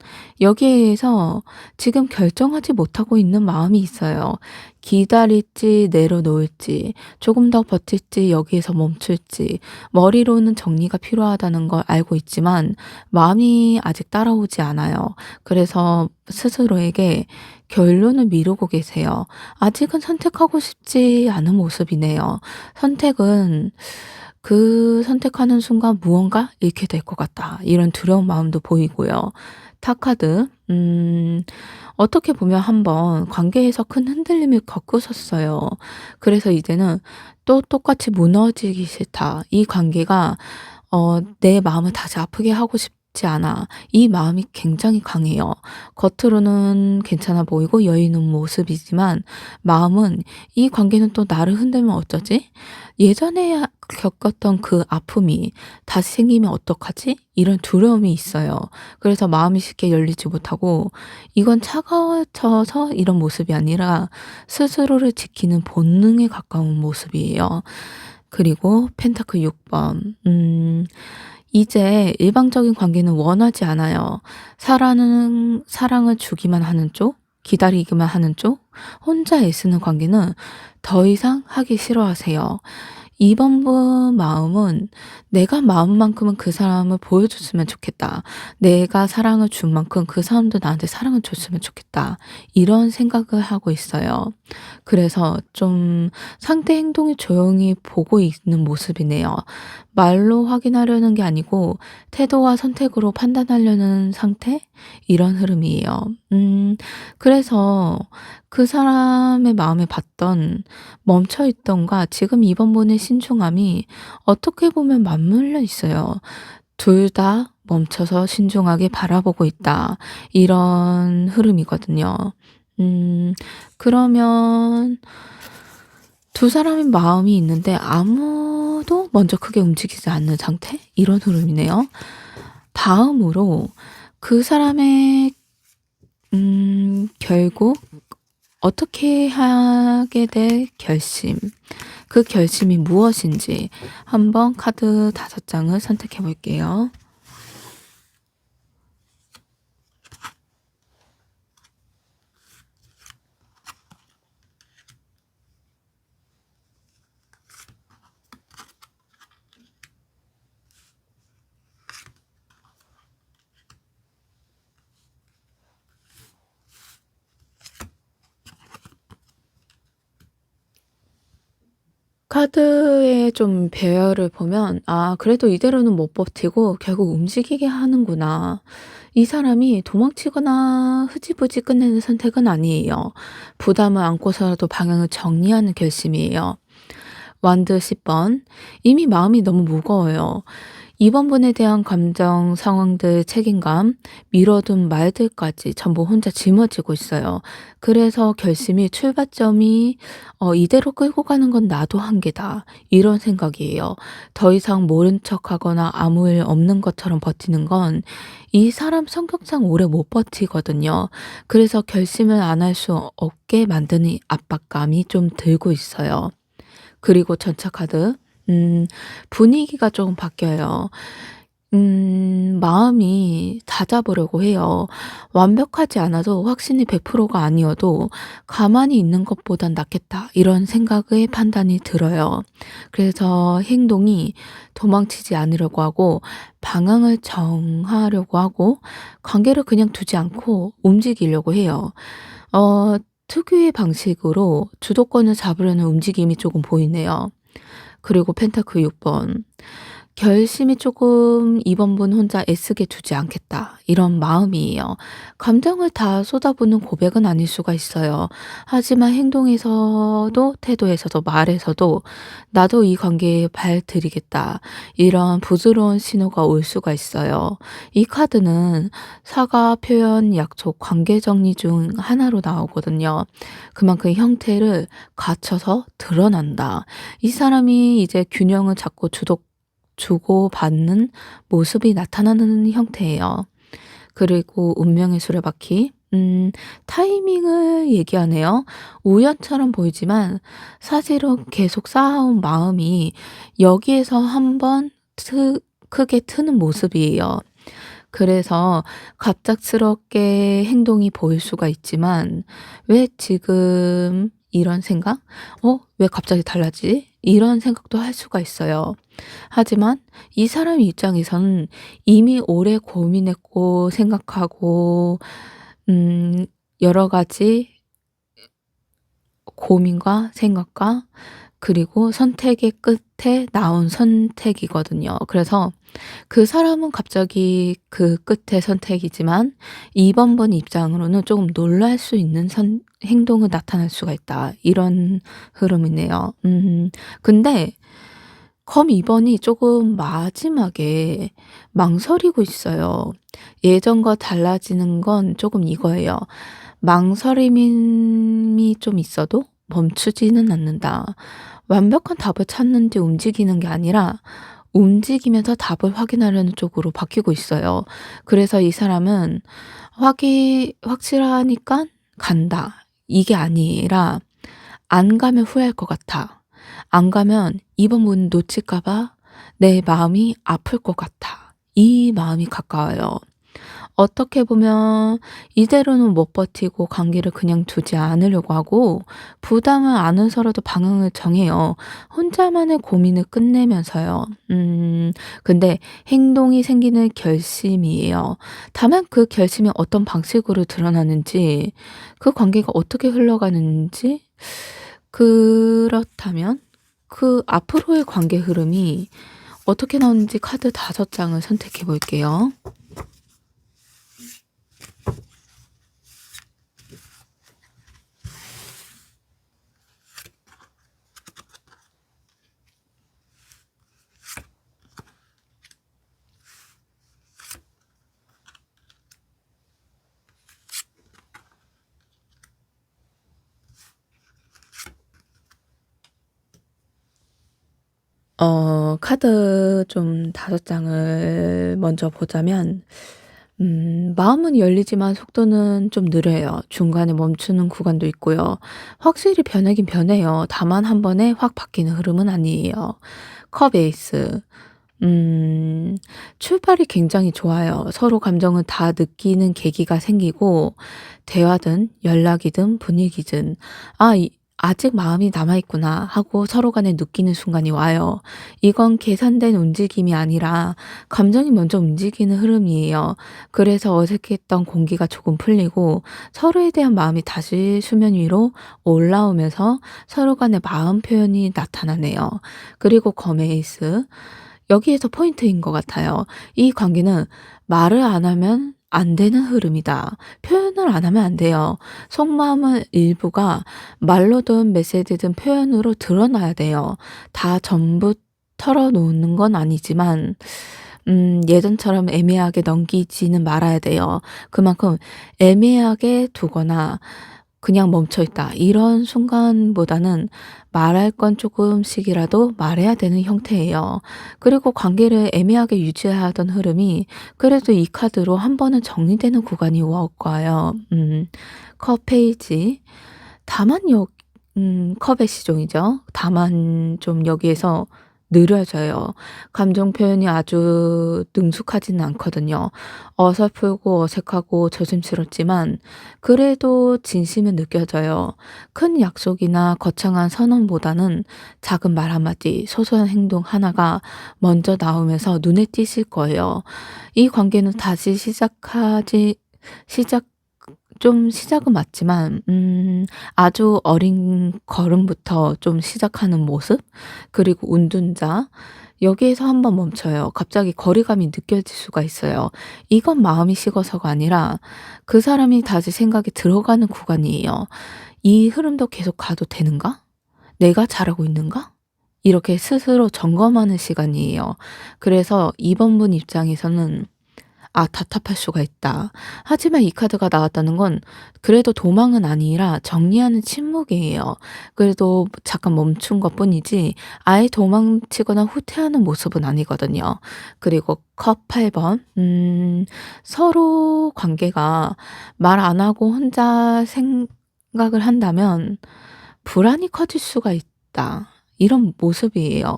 여기에서 지금 결정하지 못하고 있는 마음이 있어요. 기다릴지 내려놓을지 조금 더 버틸지 여기에서 멈출지 머리로는 정리가 필요하다는 걸 알고 있지만 마음이 아직 따라오지 않아요. 그래서 스스로에게 결론을 미루고 계세요. 아직은 선택하고 싶지 않은 모습이네요. 선택은 그 선택하는 순간 무언가 잃게 될 것 같다. 이런 두려운 마음도 보이고요. 타카드, 어떻게 보면 한번 관계에서 큰 흔들림을 겪으셨어요. 그래서 이제는 또 똑같이 무너지기 싫다. 이 관계가 내 마음을 다시 아프게 하고 싶지 않아. 이 마음이 굉장히 강해요. 겉으로는 괜찮아 보이고 여유 있는 모습이지만 마음은 이 관계는 또 나를 흔들면 어쩌지? 예전에 겪었던 그 아픔이 다시 생기면 어떡하지? 이런 두려움이 있어요. 그래서 마음이 쉽게 열리지 못하고 이건 차가워져서 이런 모습이 아니라 스스로를 지키는 본능에 가까운 모습이에요. 그리고 펜타클 6번. 이제 일방적인 관계는 원하지 않아요. 사랑을 주기만 하는 쪽, 기다리기만 하는 쪽, 혼자 애쓰는 관계는 더 이상 하기 싫어하세요. 이번 분 마음은 내가 마음만큼은 그 사람을 보여줬으면 좋겠다. 내가 사랑을 준 만큼 그 사람도 나한테 사랑을 줬으면 좋겠다. 이런 생각을 하고 있어요. 그래서 좀 상대 행동이 조용히 보고 있는 모습이네요. 말로 확인하려는 게 아니고 태도와 선택으로 판단하려는 상태? 이런 흐름이에요. 그래서 그 사람의 마음에 봤던 멈춰 있던가 지금 이번 분의 신중함이 어떻게 보면 맞물려 있어요. 둘 다 멈춰서 신중하게 바라보고 있다. 이런 흐름이거든요. 그러면 두 사람의 마음이 있는데 아무도 먼저 크게 움직이지 않는 상태? 이런 흐름이네요. 다음으로 그 사람의 결국 어떻게 하게 될 결심, 그 결심이 무엇인지 한번 카드 5장을 선택해 볼게요. 카드의 좀 배열을 보면 '아 그래도 이대로는 못 버티고 결국 움직이게 하는구나.' 이 사람이 도망치거나 흐지부지 끝내는 선택은 아니에요. 부담을 안고서라도 방향을 정리하는 결심이에요. 완드 10번. 이미 마음이 너무 무거워요. 이번 분에 대한 감정 상황들 책임감, 미뤄둔 말들까지 전부 혼자 짊어지고 있어요. 그래서 결심이 출발점이 '이대로 끌고 가는 건 나도 한계다.' 이런 생각이에요. 더 이상 모른 척하거나 아무 일 없는 것처럼 버티는 건 이 사람 성격상 오래 못 버티거든요. 그래서 결심을 안 할 수 없게 만드는 압박감이 좀 들고 있어요. 그리고 전차 카드. 음 분위기가 조금 바뀌어요. 마음이 다잡으려고 해요. 완벽하지 않아도 확신이 100%가 아니어도 '가만히 있는 것보단 낫겠다.' 이런 생각의 판단이 들어요. 그래서 행동이 도망치지 않으려고 하고 방향을 정하려고 하고 관계를 그냥 두지 않고 움직이려고 해요. 특유의 방식으로 주도권을 잡으려는 움직임이 조금 보이네요. 그리고 펜타클 6 번. 결심이 조금 2번 분 혼자 애쓰게 두지 않겠다. 이런 마음이에요. 감정을 다 쏟아붓는 고백은 아닐 수가 있어요. 하지만 행동에서도 태도에서도 말에서도 나도 이 관계에 발 들이겠다. 이런 부드러운 신호가 올 수가 있어요. 이 카드는 사과, 표현, 약속, 관계 정리 중 하나로 나오거든요. 그만큼 형태를 갖춰서 드러난다. 이 사람이 이제 균형을 잡고 주고받는 모습이 나타나는 형태예요. 그리고 운명의 수레바퀴. 타이밍을 얘기하네요. 우연처럼 보이지만 사실은 계속 쌓아온 마음이 여기에서 한번 크게 트는 모습이에요. 그래서 갑작스럽게 행동이 보일 수가 있지만 '왜 지금 이런 생각? 왜 갑자기 달라지지?' 이런 생각도 할 수가 있어요. 하지만 이 사람 입장에서는 이미 오래 고민했고 생각하고 음 여러 가지 고민과 생각과 그리고 선택의 끝에 나온 선택이거든요. 그래서 그 사람은 갑자기 그 끝의 선택이지만 2번 번 입장으로는 조금 놀랄 수 있는 행동을 나타낼 수가 있다. 이런 흐름이네요. 근데 검 2 번이 조금 마지막에 망설이고 있어요. 예전과 달라지는 건 조금 이거예요. 망설임이 좀 있어도 멈추지는 않는다. 완벽한 답을 찾는 데 움직이는 게 아니라 움직이면서 답을 확인하려는 쪽으로 바뀌고 있어요. 그래서 이 사람은 확실하니까 간다. 이게 아니라 안 가면 후회할 것 같아. 안 가면 이번 문 놓칠까 봐 내 마음이 아플 것 같아. 이 마음이 가까워요. 어떻게 보면 이대로는 못 버티고 관계를 그냥 두지 않으려고 하고 부담을 안으서라도 방향을 정해요. 혼자만의 고민을 끝내면서요. 근데 행동이 생기는 결심이에요. 다만 그 결심이 어떤 방식으로 드러나는지 그 관계가 어떻게 흘러가는지 그렇다면 그 앞으로의 관계 흐름이 어떻게 나오는지 카드 5장을 선택해 볼게요. 카드 좀 5장을 먼저 보자면 마음은 열리지만 속도는 좀 느려요. 중간에 멈추는 구간도 있고요. 확실히 변하긴 변해요. 다만 한 번에 확 바뀌는 흐름은 아니에요. 컵 에이스. 출발이 굉장히 좋아요. 서로 감정을 다 느끼는 계기가 생기고 대화든 연락이든 분위기든 '아 이 아직 마음이 남아 있구나.' 하고 서로 간에 느끼는 순간이 와요. 이건 계산된 움직임이 아니라 감정이 먼저 움직이는 흐름이에요. 그래서 어색했던 공기가 조금 풀리고 서로에 대한 마음이 다시 수면 위로 올라오면서 서로 간의 마음 표현이 나타나네요. 그리고 거메이스. 여기에서 포인트인 것 같아요. 이 관계는 말을 안 하면 안 되는 흐름이다. 표현을 안 하면 안 돼요. 속마음은 일부가 말로든 메시지든 표현으로 드러나야 돼요. 다 전부 털어놓는 건 아니지만 예전처럼 애매하게 넘기지는 말아야 돼요. 그만큼 애매하게 두거나 그냥 멈춰 있다 이런 순간보다는 말할 건 조금씩이라도 말해야 되는 형태예요. 그리고 관계를 애매하게 유지하던 흐름이 그래도 이 카드로 한 번은 정리되는 구간이 올 거예요. 컵 페이지. 다만 컵의 시종이죠. 다만 좀 여기에서 느려져요. 감정 표현이 아주 능숙하지는 않거든요. 어설프고 어색하고 조심스럽지만 그래도 진심은 느껴져요. 큰 약속이나 거창한 선언보다는 작은 말 한마디, 소소한 행동 하나가 먼저 나오면서 눈에 띄실 거예요. 이 관계는 다시 시작 좀 시작은 맞지만 아주 어린 걸음부터 좀 시작하는 모습 그리고 운둔자 여기에서 한번 멈춰요. 갑자기 거리감이 느껴질 수가 있어요. 이건 마음이 식어서가 아니라 그 사람이 다시 생각이 들어가는 구간이에요. '이 흐름도 계속 가도 되는가? 내가 잘하고 있는가?' 이렇게 스스로 점검하는 시간이에요. 그래서 이번 분 입장에서는 답답할 수가 있다. 하지만 이 카드가 나왔다는 건 그래도 도망은 아니라 정리하는 침묵이에요. 그래도 잠깐 멈춘 것뿐이지 아예 도망치거나 후퇴하는 모습은 아니거든요. 그리고 컵 8 번. 서로 관계가 말 안 하고 혼자 생각을 한다면 불안이 커질 수가 있다. 이런 모습이에요.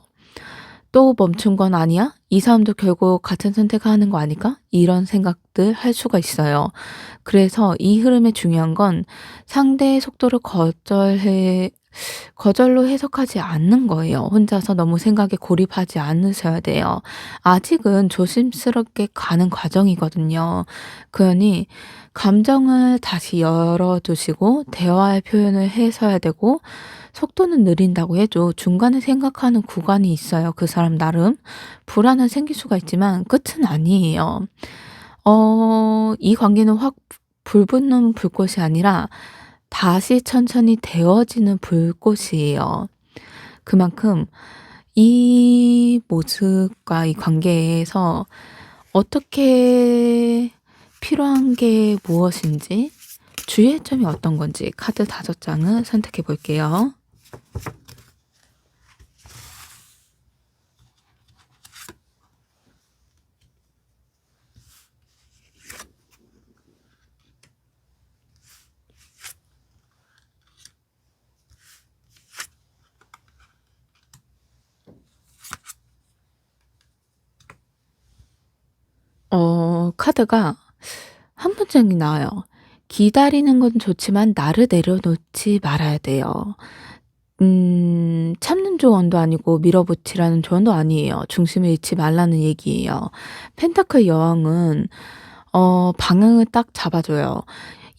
또 멈춘 건 아니야? 이 사람도 결국 같은 선택을 하는 거 아닐까? 이런 생각들 할 수가 있어요. 그래서 이 흐름의 중요한 건 상대의 속도를 거절로 해석하지 않는 거예요. 혼자서 너무 생각에 고립하지 않으셔야 돼요. 아직은 조심스럽게 가는 과정이거든요. 그러니 감정을 다시 열어두시고 대화의 표현을 해서야 되고 속도는 느린다고 해도 중간에 생각하는 구간이 있어요. 그 사람 나름. 불안은 생길 수가 있지만 끝은 아니에요. 이 관계는 확 불붙는 불꽃이 아니라 다시 천천히 데워지는 불꽃이에요. 그만큼 이 모습과 이 관계에서 어떻게 필요한 게 무엇인지 주의의 점이 어떤 건지 카드 5장을 선택해 볼게요. 카드가 한 문장이 나와요. "기다리는 건 좋지만 나를 내려놓지 말아야 돼요." 참는 조언도 아니고 밀어붙이라는 조언도 아니에요. 중심을 잃지 말라는 얘기예요. 펜타클 여왕은 방향을 딱 잡아 줘요.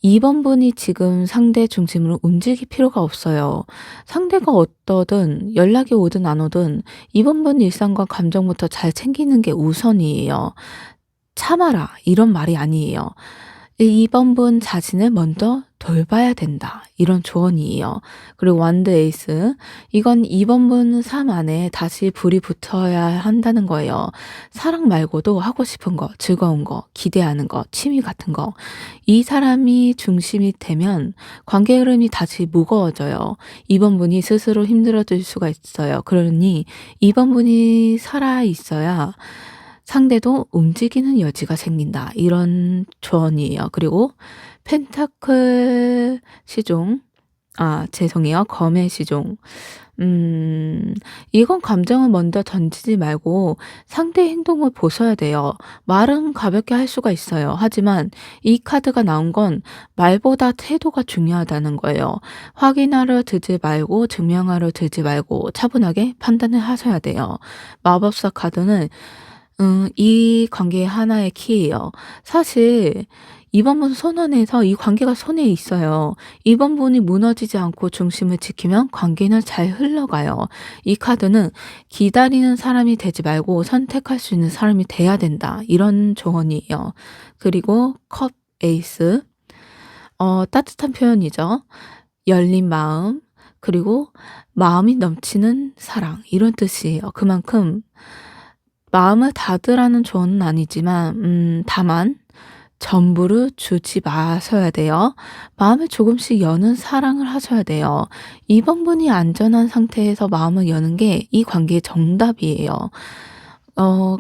이번 분이 지금 상대 중심으로 움직일 필요가 없어요. 상대가 어떠든 연락이 오든 안 오든 이번 분 일상과 감정부터 잘 챙기는 게 우선이에요. "참아라." 이런 말이 아니에요. 이번 분 자신을 먼저 돌봐야 된다. 이런 조언이에요. 그리고 완드 에이스. 이건 이번 분 삶 안에 다시 불이 붙어야 한다는 거예요. 사랑 말고도 하고 싶은 거, 즐거운 거, 기대하는 거, 취미 같은 거. 이 사람이 중심이 되면 관계 흐름이 다시 무거워져요. 이번 분이 스스로 힘들어질 수가 있어요. 그러니 이번 분이 살아 있어야 상대도 움직이는 여지가 생긴다. 이런 조언이에요. 그리고 펜타클 시종 죄송해요. 검의 시종. 이건 감정을 먼저 던지지 말고 상대의 행동을 보셔야 돼요. 말은 가볍게 할 수가 있어요. 하지만 이 카드가 나온 건 말보다 태도가 중요하다는 거예요. 확인하려 들지 말고 증명하려 들지 말고 차분하게 판단을 하셔야 돼요. 마법사 카드는 이 관계의 하나의 키예요. 사실 이번 분 손안에서 이 관계가 손에 있어요. 이번 분이 무너지지 않고 중심을 지키면 관계는 잘 흘러가요. 이 카드는 기다리는 사람이 되지 말고 선택할 수 있는 사람이 돼야 된다. 이런 조언이에요. 그리고 컵 에이스. 따뜻한 표현이죠. 열린 마음, 그리고 마음이 넘치는 사랑 이런 뜻이에요. 그만큼 마음을 닫으라는 조언은 아니지만 다만 전부를 주지 마셔야 돼요. 마음을 조금씩 여는 사랑을 하셔야 돼요. 2 번분이 안전한 상태에서 마음을 여는 게 이 관계의 정답이에요.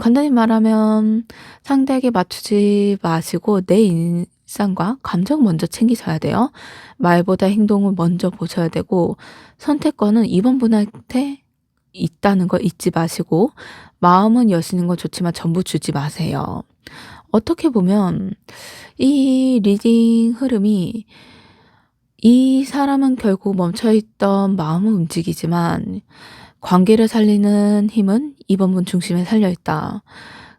간단히 말하면 상대에게 맞추지 마시고 내 일상과 감정 먼저 챙기셔야 돼요. 말보다 행동을 먼저 보셔야 되고 선택권은 2 번분한테 있다는 걸 잊지 마시고 마음은 여시는 건 좋지만 전부 주지 마세요. 어떻게 보면 이 리딩 흐름이 이 사람은 결국 멈춰 있던 마음은 움직이지만 관계를 살리는 힘은 이번 분 중심에 살려 있다.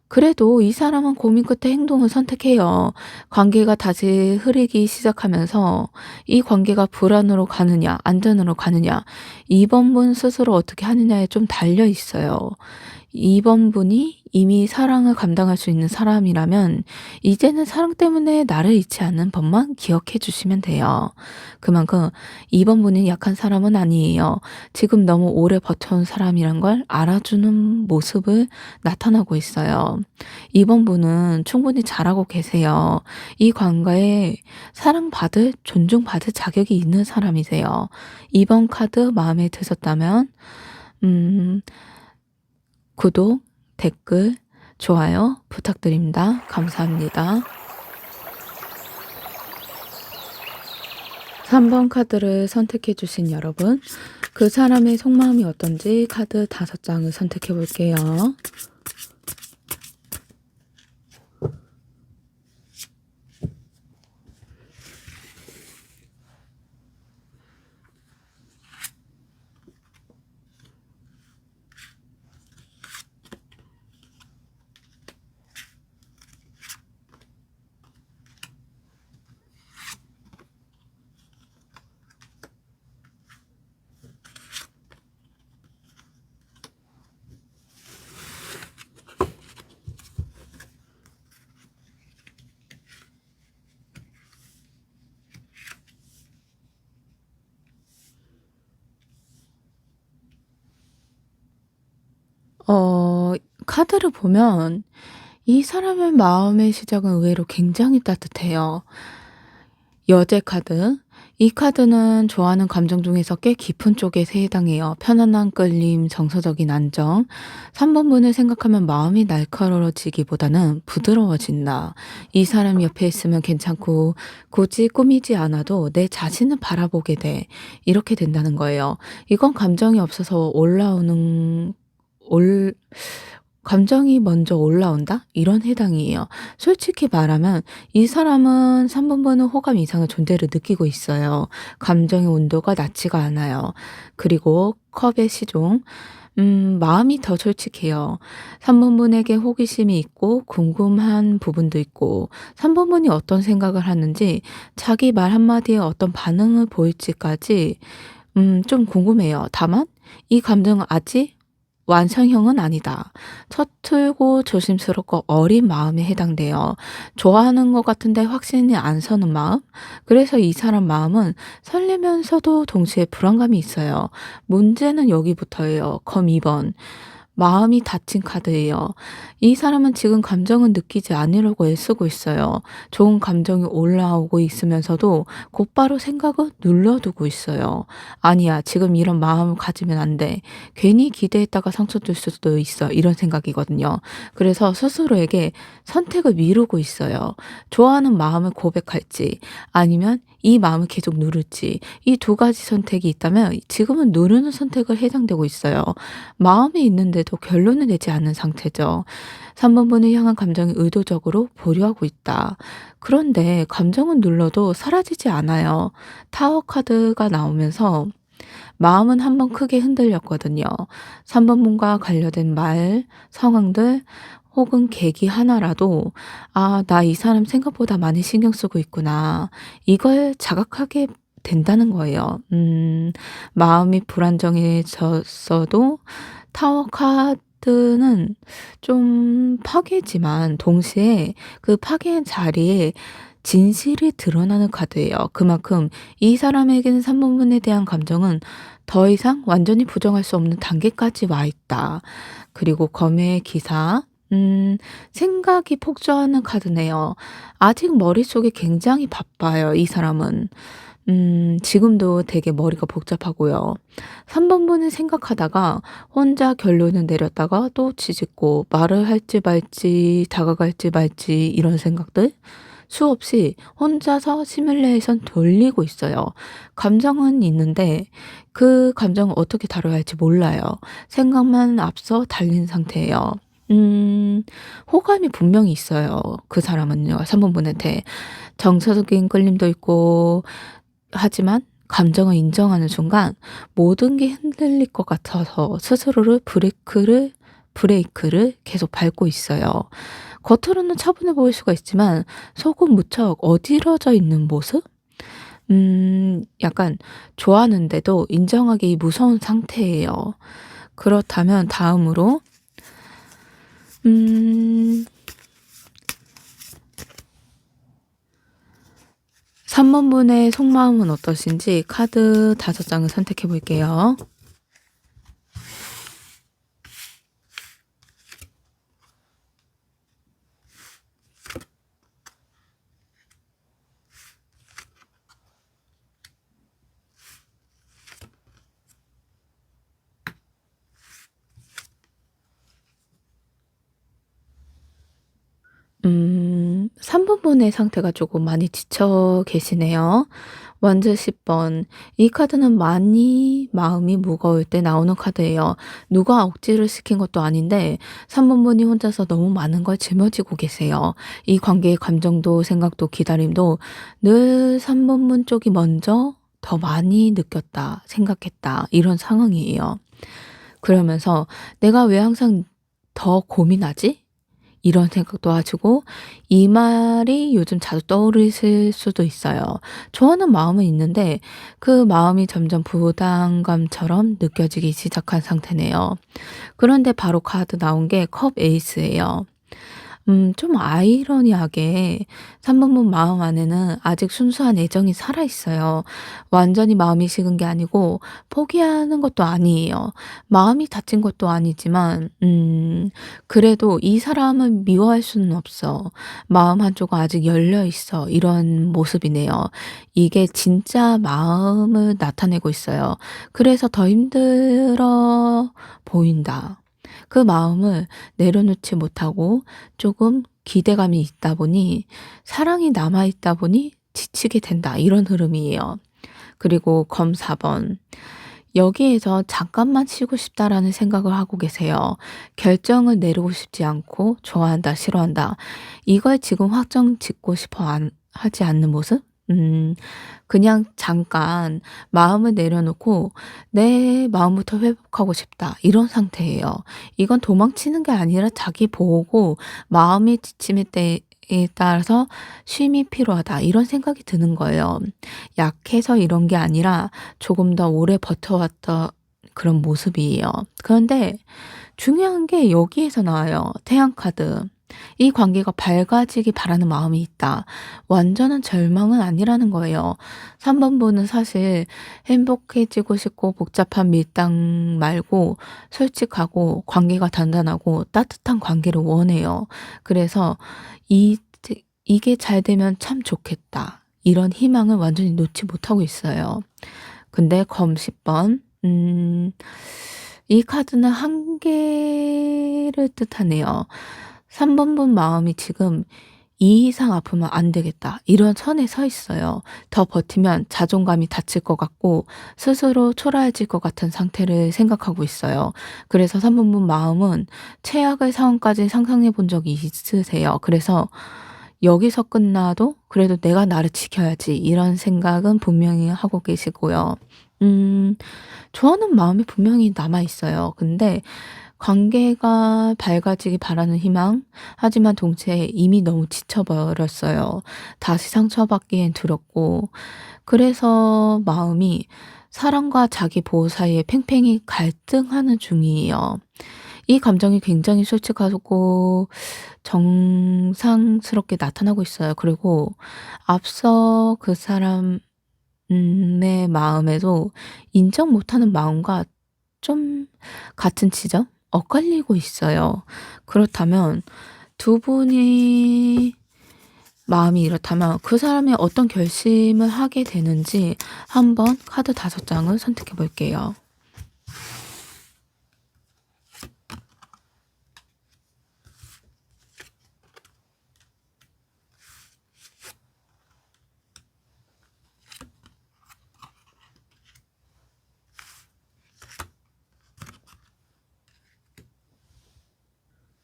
그래도 이 사람은 고민 끝에 행동을 선택해요. 관계가 다시 흐르기 시작하면서 이 관계가 불안으로 가느냐, 안전으로 가느냐, 이번 분 스스로 어떻게 하느냐에 좀 달려 있어요. 이번 분이 이미 사랑을 감당할 수 있는 사람이라면 이제는 사랑 때문에 나를 잃지 않는 법만 기억해 주시면 돼요. 그만큼 이번 분이 약한 사람은 아니에요. 지금 너무 오래 버텨온 사람이란 걸 알아주는 모습을 나타나고 있어요. 이번 분은 충분히 잘하고 계세요. 이 관계에 사랑받을, 존중받을 자격이 있는 사람이세요. 이번 카드 마음에 드셨다면, 음, 구독, 댓글, 좋아요 부탁드립니다. 감사합니다. 3번 카드를 선택해 주신 여러분, 그 사람의 속마음이 어떤지 카드 5장을 선택해 볼게요. 카드를 보면 이 사람의 마음의 시작은 의외로 굉장히 따뜻해요. 여제 카드. 이 카드는 좋아하는 감정 중에서 꽤 깊은 쪽에 해당해요. 편안한 끌림, 정서적인 안정. 3번 분을 생각하면 마음이 날카로워지기보다는 부드러워진다. 이 사람 옆에 있으면 괜찮고 굳이 꾸미지 않아도 내 자신을 바라보게 돼. 이렇게 된다는 거예요. 이건 감정이 없어서 올 감정이 먼저 올라온다? 이런 해당이에요. 솔직히 말하면 이 사람은 3번 보는 호감 이상의 존재를 느끼고 있어요. 감정의 온도가 낮지가 않아요. 그리고 컵의 시종. 마음이 더 솔직해요. 3번 분에게 호기심이 있고 궁금한 부분도 있고 3번 분이 어떤 생각을 하는지 자기 말 한마디에 어떤 반응을 보일지까지 좀 궁금해요. 다만 이 감정은 아직 완성형은 아니다. 서툴고 조심스럽고 어린 마음에 해당돼요. 좋아하는 것 같은데 확신이 안 서는 마음? 그래서 이 사람 마음은 설레면서도 동시에 불안감이 있어요. 문제는 여기부터예요. 검 2번. 마음이 닫힌 카드예요. 이 사람은 지금 감정은 느끼지 않으려고 애쓰고 있어요. 좋은 감정이 올라오고 있으면서도 곧바로 생각을 눌러두고 있어요. 아니야, 지금 이런 마음을 가지면 안 돼. 괜히 기대했다가 상처 줄 수도 있어. 이런 생각이거든요. 그래서 스스로에게 선택을 미루고 있어요. 좋아하는 마음을 고백할지 아니면 이 마음을 계속 누를지 이 두 가지 선택이 있다면 지금은 누르는 선택을 해당되고 있어요. 마음이 있는데도 결론을 내지 않은 상태죠. 3번 분을 향한 감정이 의도적으로 보류하고 있다. 그런데 감정은 눌러도 사라지지 않아요. 타워 카드가 나오면서 마음은 한번 크게 흔들렸거든요. 3번 분과 관련된 말, 상황들 혹은 계기 하나라도 '아 나 이 사람 생각보다 많이 신경 쓰고 있구나.' 이걸 자각하게 된다는 거예요. 마음이 불안정해졌어도 타워 카드는 좀 파괴지만 동시에 그 파괴의 자리에 진실이 드러나는 카드예요. 그만큼 이 사람에게는 3 번분에 대한 감정은 더 이상 완전히 부정할 수 없는 단계까지 와 있다. 그리고 검의 기사. 생각이 폭주하는 카드네요. 아직 머릿속이 굉장히 바빠요, 이 사람은. 지금도 되게 머리가 복잡하고요. 3 번분을 생각하다가 혼자 결론을 내렸다가 또 뒤집고 말을 할지 말지 다가갈지 말지 이런 생각들 수없이 혼자서 시뮬레이션 돌리고 있어요. 감정은 있는데 그 감정을 어떻게 다뤄야 할지 몰라요. 생각만 앞서 달린 상태예요. 호감이 분명히 있어요. 그 사람은요. 3 번분한테. 정서적인 끌림도 있고 하지만 감정을 인정하는 순간 모든 게 흔들릴 것 같아서 스스로를 브레이크를 계속 밟고 있어요. 겉으로는 차분해 보일 수가 있지만 속은 무척 어지러져 있는 모습? 약간 좋아하는데도 인정하기 무서운 상태예요. 그렇다면 다음으로 음 3 번분의 속마음은 어떠신지 카드 5 장을 선택해 볼게요. 음 3 번분의 상태가 조금 많이 지쳐 계시네요. 완전 10 번. 이 카드는 많이 마음이 무거울 때 나오는 카드예요. 누가 억지를 시킨 것도 아닌데 3 번분이 혼자서 너무 많은 걸 짊어지고 계세요. 이 관계의 감정도 생각도 기다림도 늘 3 번분 쪽이 먼저 더 많이 느꼈다, 생각했다 이런 상황이에요. 그러면서 '내가 왜 항상 더 고민하지?' 이런 생각도 하시고 이 말이 요즘 자주 떠오르실 수도 있어요. 좋아하는 마음은 있는데 그 마음이 점점 부담감처럼 느껴지기 시작한 상태네요. 그런데 바로 카드 나온 게 컵 에이스예요. 좀 아이러니하게 3 번분 마음 안에는 아직 순수한 애정이 살아 있어요. 완전히 마음이 식은 게 아니고 포기하는 것도 아니에요. 마음이 다친 것도 아니지만 그래도 '이 사람을 미워할 수는 없어. 마음 한쪽은 아직 열려 있어.' 이런 모습이네요. 이게 진짜 마음을 나타내고 있어요. 그래서 '더 힘들어 보인다.' 그 마음을 내려놓지 못하고 조금 기대감이 있다 보니 사랑이 남아 있다 보니 지치게 된다. 이런 흐름이에요. 그리고 검 4 번. 여기에서 '잠깐만 쉬고 싶다.'라는 생각을 하고 계세요. 결정을 내리고 싶지 않고 좋아한다, 싫어한다. 이걸 지금 확정 짓고 싶어 하지 않는 모습? 그냥 잠깐 마음을 내려놓고 '내 마음부터 회복하고 싶다.' 이런 상태예요. 이건 도망치는 게 아니라 자기 보고 마음이 지침의 때에 따라서 '쉼이 필요하다.' 이런 생각이 드는 거예요. 약해서 이런 게 아니라 조금 더 오래 버텨왔던 그런 모습이에요. 그런데 중요한 게 여기에서 나와요. 태양 카드. 이 관계가 밝아지기 바라는 마음이 있다. 완전한 절망은 아니라는 거예요. 3 번분은 사실 행복해지고 싶고 복잡한 밀당 말고 솔직하고 관계가 단단하고 따뜻한 관계를 원해요. 그래서 이 이게 잘 되면 참 좋겠다. 이런 희망을 완전히 놓지 못하고 있어요. 근데 검 10 번. 이 카드는 한계를 뜻하네요. 3 번분 마음이 지금 '이 이상 아프면 안 되겠다.' 이런 선에 서 있어요. 더 버티면 자존감이 다칠 것 같고 스스로 초라해질 것 같은 상태를 생각하고 있어요. 그래서 3 번분 마음은 최악의 상황까지 상상해 본 적이 있으세요. 그래서 여기서 끝나도 '그래도 내가 나를 지켜야지.' 이런 생각은 분명히 하고 계시고요. 음 좋아하는 마음이 분명히 남아 있어요. 근데 관계가 밝아지기 바라는 희망, 하지만 동시에 이미 너무 지쳐 버렸어요. 다시 상처받기엔 두렵고 그래서 마음이 사랑과 자기 보호 사이에 팽팽히 갈등하는 중이에요. 이 감정이 굉장히 솔직하고 정상스럽게 나타나고 있어요. 그리고 앞서 그 사람의 마음에도 인정 못하는 마음과 좀 같은 지점? 엇갈리고 있어요. 그렇다면 두 분이 마음이 이렇다면 그 사람이 어떤 결심을 하게 되는지 한번 카드 5장을 선택해 볼게요.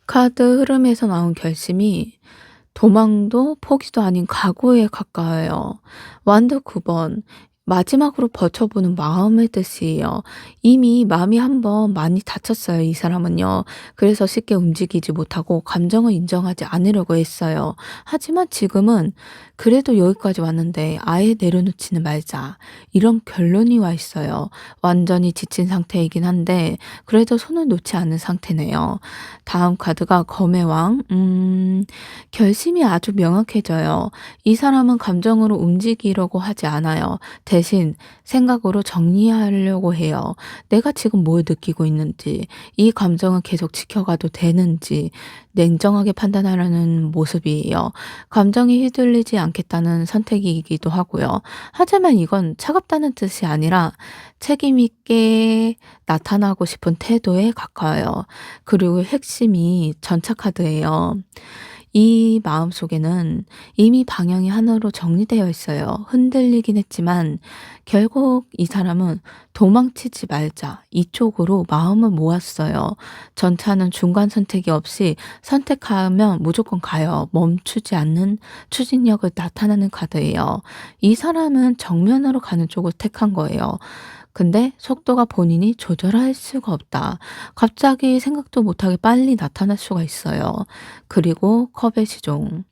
카드 흐름에서 나온 결심이 도망도 포기도 아닌 각오에 가까워요. 완드 9번. 마지막으로 버텨보는 마음의 뜻이에요. 이미 마음이 한번 많이 다쳤어요, 이 사람은요. 그래서 쉽게 움직이지 못하고 감정을 인정하지 않으려고 했어요. 하지만 지금은 그래도 여기까지 왔는데 아예 내려놓지는 말자. 이런 결론이 와 있어요. 완전히 지친 상태이긴 한데 그래도 손을 놓지 않는 상태네요. 다음 카드가 검의 왕. 결심이 아주 명확해져요. 이 사람은 감정으로 움직이려고 하지 않아요. 대신 생각으로 정리하려고 해요. 내가 지금 뭘 느끼고 있는지, 이 감정을 계속 지켜가도 되는지 냉정하게 판단하려는 모습이에요. 감정이 휘둘리지 않겠다는 선택이기도 하고요. 하지만 이건 차갑다는 뜻이 아니라 책임 있게 나타나고 싶은 태도에 가까워요. 그리고 핵심이 전차 카드예요. 이 마음속에는 이미 방향이 하나로 정리되어 있어요. 흔들리긴 했지만 결국 이 사람은 도망치지 말자. 이쪽으로 마음을 모았어요. 전차는 중간 선택이 없이 선택하면 무조건 가요. 멈추지 않는 추진력을 나타나는 카드예요. 이 사람은 정면으로 가는 쪽을 택한 거예요. 근데 속도가 본인이 조절할 수가 없다. 갑자기 생각도 못하게 빨리 나타날 수가 있어요. 그리고 컵의 시종.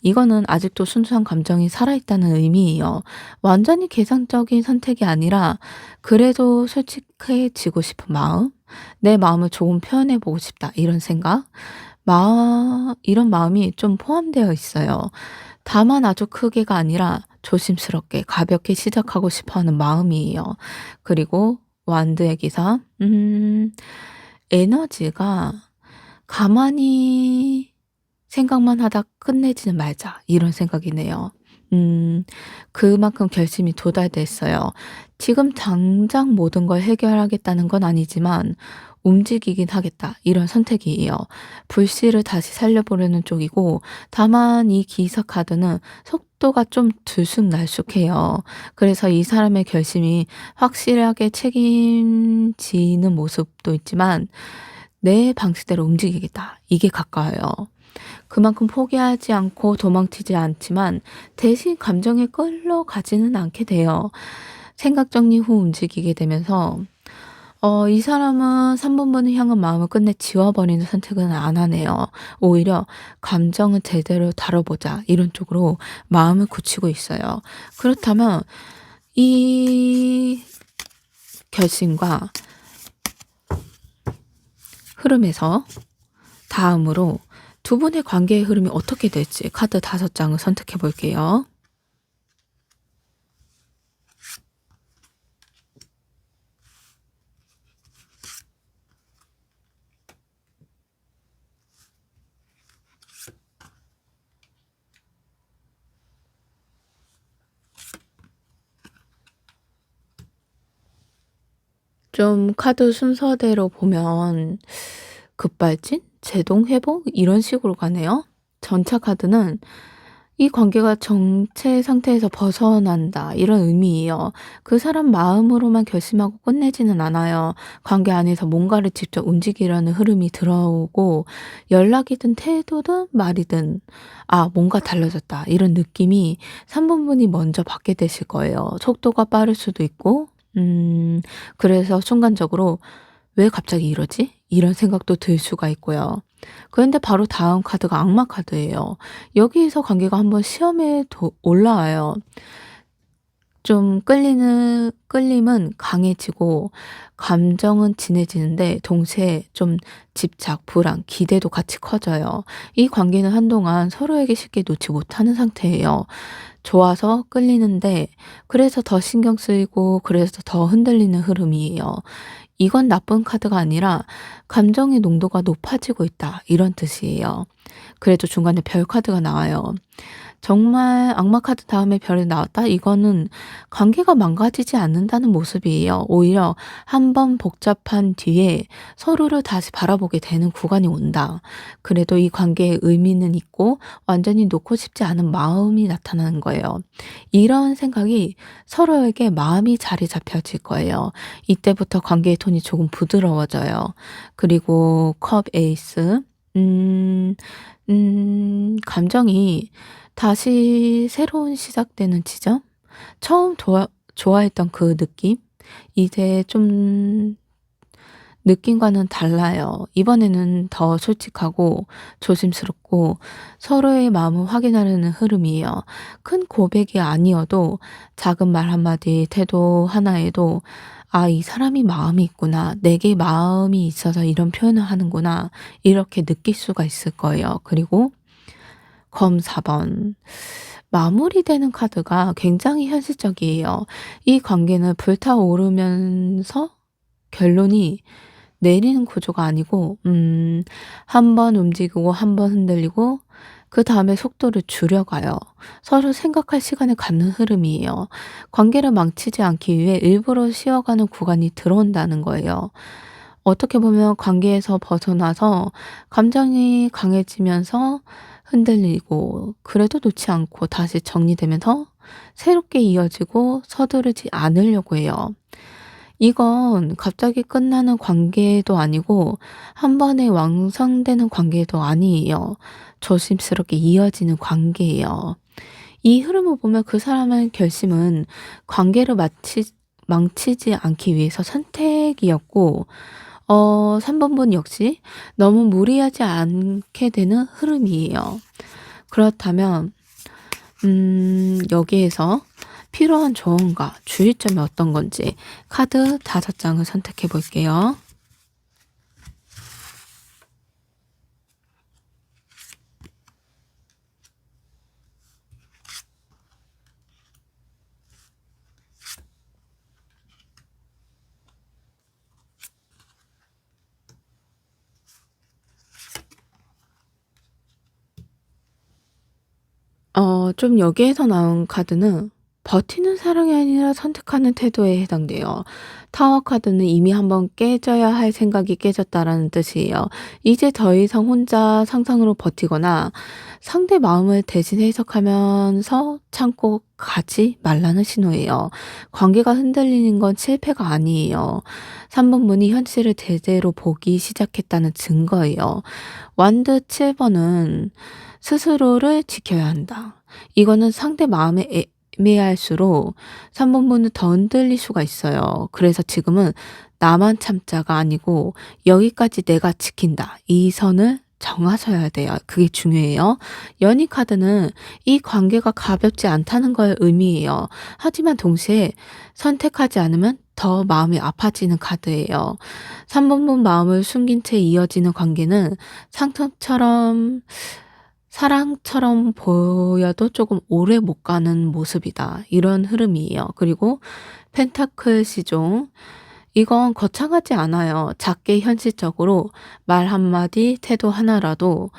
이거는 아직도 순수한 감정이 살아있다는 의미예요. 완전히 계산적인 선택이 아니라 그래도 솔직해지고 싶은 마음, 내 마음을 조금 표현해보고 싶다 이런 생각, 이런 마음이 좀 포함되어 있어요. 다만 아주 크게가 아니라 조심스럽게 가볍게 시작하고 싶어하는 마음이에요. 그리고 완드의 기사, 에너지가 가만히 생각만 하다 끝내지는 말자 이런 생각이네요. 음 그만큼 결심이 도달됐어요. 지금 당장 모든 걸 해결하겠다는 건 아니지만 움직이긴 하겠다 이런 선택이에요. 불씨를 다시 살려보려는 쪽이고 다만 이 기사 카드는 속도가 좀 들쑥날쑥해요. 그래서 이 사람의 결심이 확실하게 책임지는 모습도 있지만 내 방식대로 움직이겠다. 이게 가까워요. 그만큼 포기하지 않고 도망치지 않지만 대신 감정에 끌려가지는 않게 돼요. 생각 정리 후 움직이게 되면서 이 사람은 3번분을 향한 마음을 끝내 지워버리는 선택은 안 하네요. 오히려 감정을 제대로 다뤄보자 이런 쪽으로 마음을 굳히고 있어요. 그렇다면 이 결심과 흐름에서 다음으로 두 분의 관계의 흐름이 어떻게 될지 카드 5장을 선택해 볼게요. 좀 카드 순서대로 보면 급발진, 제동 회복 이런 식으로 가네요. 전차 카드는 이 관계가 정체 상태에서 벗어난다 이런 의미예요. 그 사람 마음으로만 결심하고 끝내지는 않아요. 관계 안에서 뭔가를 직접 움직이려는 흐름이 들어오고 연락이든 태도든 말이든 뭔가 달라졌다 이런 느낌이 3번분이 먼저 받게 되실 거예요. 속도가 빠를 수도 있고 그래서 순간적으로 '왜 갑자기 이러지?' 이런 생각도 들 수가 있고요. 그런데 바로 다음 카드가 악마 카드예요. 여기에서 관계가 한번 시험에 올라와요. 좀 끌림은 강해지고 감정은 진해지는데 동시에 좀 집착, 불안, 기대도 같이 커져요. 이 관계는 한동안 서로에게 쉽게 놓지 못하는 상태예요. 좋아서 끌리는데 그래서 더 신경 쓰이고 그래서 더 흔들리는 흐름이에요. 이건 나쁜 카드가 아니라 감정의 농도가 높아지고 있다, 이런 뜻이에요. 그래도 중간에 별 카드가 나와요. 정말 악마 카드 다음에 별이 나왔다? 이거는 관계가 망가지지 않는다는 모습이에요. 오히려 한번 복잡한 뒤에 서로를 다시 바라보게 되는 구간이 온다. 그래도 이 관계에 의미는 있고 완전히 놓고 싶지 않은 마음이 나타나는 거예요. 이런 생각이 서로에게 마음이 자리 잡혀질 거예요. 이때부터 관계의 톤이 조금 부드러워져요. 그리고 컵 에이스. 음, 감정이 다시 새로운 시작되는 지점? 처음 좋아했던 그 느낌? 이제 좀 느낌과는 달라요. 이번에는 더 솔직하고 조심스럽고 서로의 마음을 확인하려는 흐름이에요. 큰 고백이 아니어도 작은 말 한마디, 태도 하나에도 '아, 이 사람이 마음이 있구나. 내게 마음이 있어서 이런 표현을 하는구나.' 이렇게 느낄 수가 있을 거예요. 그리고 검 4 번. 마무리되는 카드가 굉장히 현실적이에요. 이 관계는 불타오르면서 결론이 내리는 구조가 아니고 한 번 움직이고 한 번 흔들리고 그다음에 속도를 줄여가요. 서로 생각할 시간을 갖는 흐름이에요. 관계를 망치지 않기 위해 일부러 쉬어가는 구간이 들어온다는 거예요. 어떻게 보면 관계에서 벗어나서 감정이 강해지면서 흔들리고 그래도 놓지 않고 다시 정리되면서 새롭게 이어지고 서두르지 않으려고 해요. 이건 갑자기 끝나는 관계도 아니고 한 번에 완성되는 관계도 아니에요. 조심스럽게 이어지는 관계예요. 이 흐름을 보면 그 사람의 결심은 관계를 망치지 않기 위해서 선택이었고 3 번분 역시 너무 무리하지 않게 되는 흐름이에요. 그렇다면 여기에서 필요한 조언과 주의점이 어떤 건지 카드 5 장을 선택해 볼게요. 좀 여기에서 나온 카드는 버티는 사랑이 아니라 선택하는 태도에 해당돼요. 타워 카드는 이미 한번 깨져야 할 생각이 깨졌다라는 뜻이에요. 이제 더 이상 혼자 상상으로 버티거나 상대 마음을 대신 해석하면서 참고 가지 말라는 신호예요. 관계가 흔들리는 건 실패가 아니에요. 3번 문이 현실을 제대로 보기 시작했다는 증거예요. 완드 7번은 스스로를 지켜야 한다. 이거는 상대 마음에 애매할수록 3 번분은 더 흔들릴 수가 있어요. 그래서 지금은 나만 참자가 아니고 '여기까지 내가 지킨다.' 이 선을 정하셔야 돼요. 그게 중요해요. 연인 카드는 이 관계가 가볍지 않다는 걸 의미해요. 하지만 동시에 선택하지 않으면 더 마음이 아파지는 카드예요. 3 번분 마음을 숨긴 채 이어지는 관계는 상처처럼 사랑처럼 보여도 조금 오래 못 가는 모습이다, 이런 흐름이에요. 그리고 펜타클 시종. 이건 거창하지 않아요. 작게 현실적으로 말 한마디, 태도 하나라도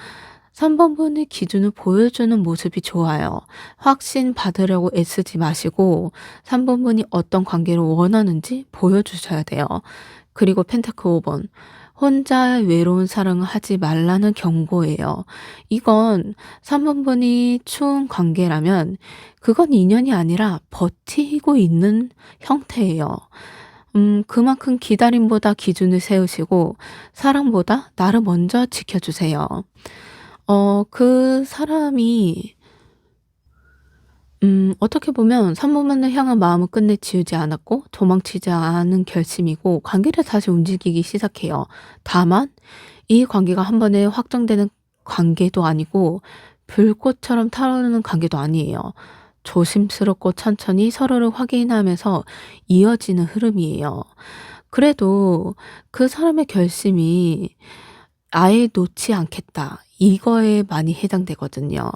3 번분의 기준을 보여주는 모습이 좋아요. 확신 받으려고 애쓰지 마시고 3 번분이 어떤 관계를 원하는지 보여주셔야 돼요. 그리고 펜타클 5 번. 혼자 외로운 사랑을 하지 말라는 경고예요. 이건 3 번분이 추운 관계라면 그건 인연이 아니라 버티고 있는 형태예요. 그만큼 기다림보다 기준을 세우시고 사랑보다 나를 먼저 지켜주세요. 그 사람이 어떻게 보면 3 번만을 향한 마음은 끝내 지우지 않았고 도망치지 않은 결심이고 관계를 다시 움직이기 시작해요. 다만 이 관계가 한 번에 확정되는 관계도 아니고 불꽃처럼 타오르는 관계도 아니에요. 조심스럽고 천천히 서로를 확인하면서 이어지는 흐름이에요. 그래도 그 사람의 결심이 '아예 놓지 않겠다.' 이거에 많이 해당되거든요.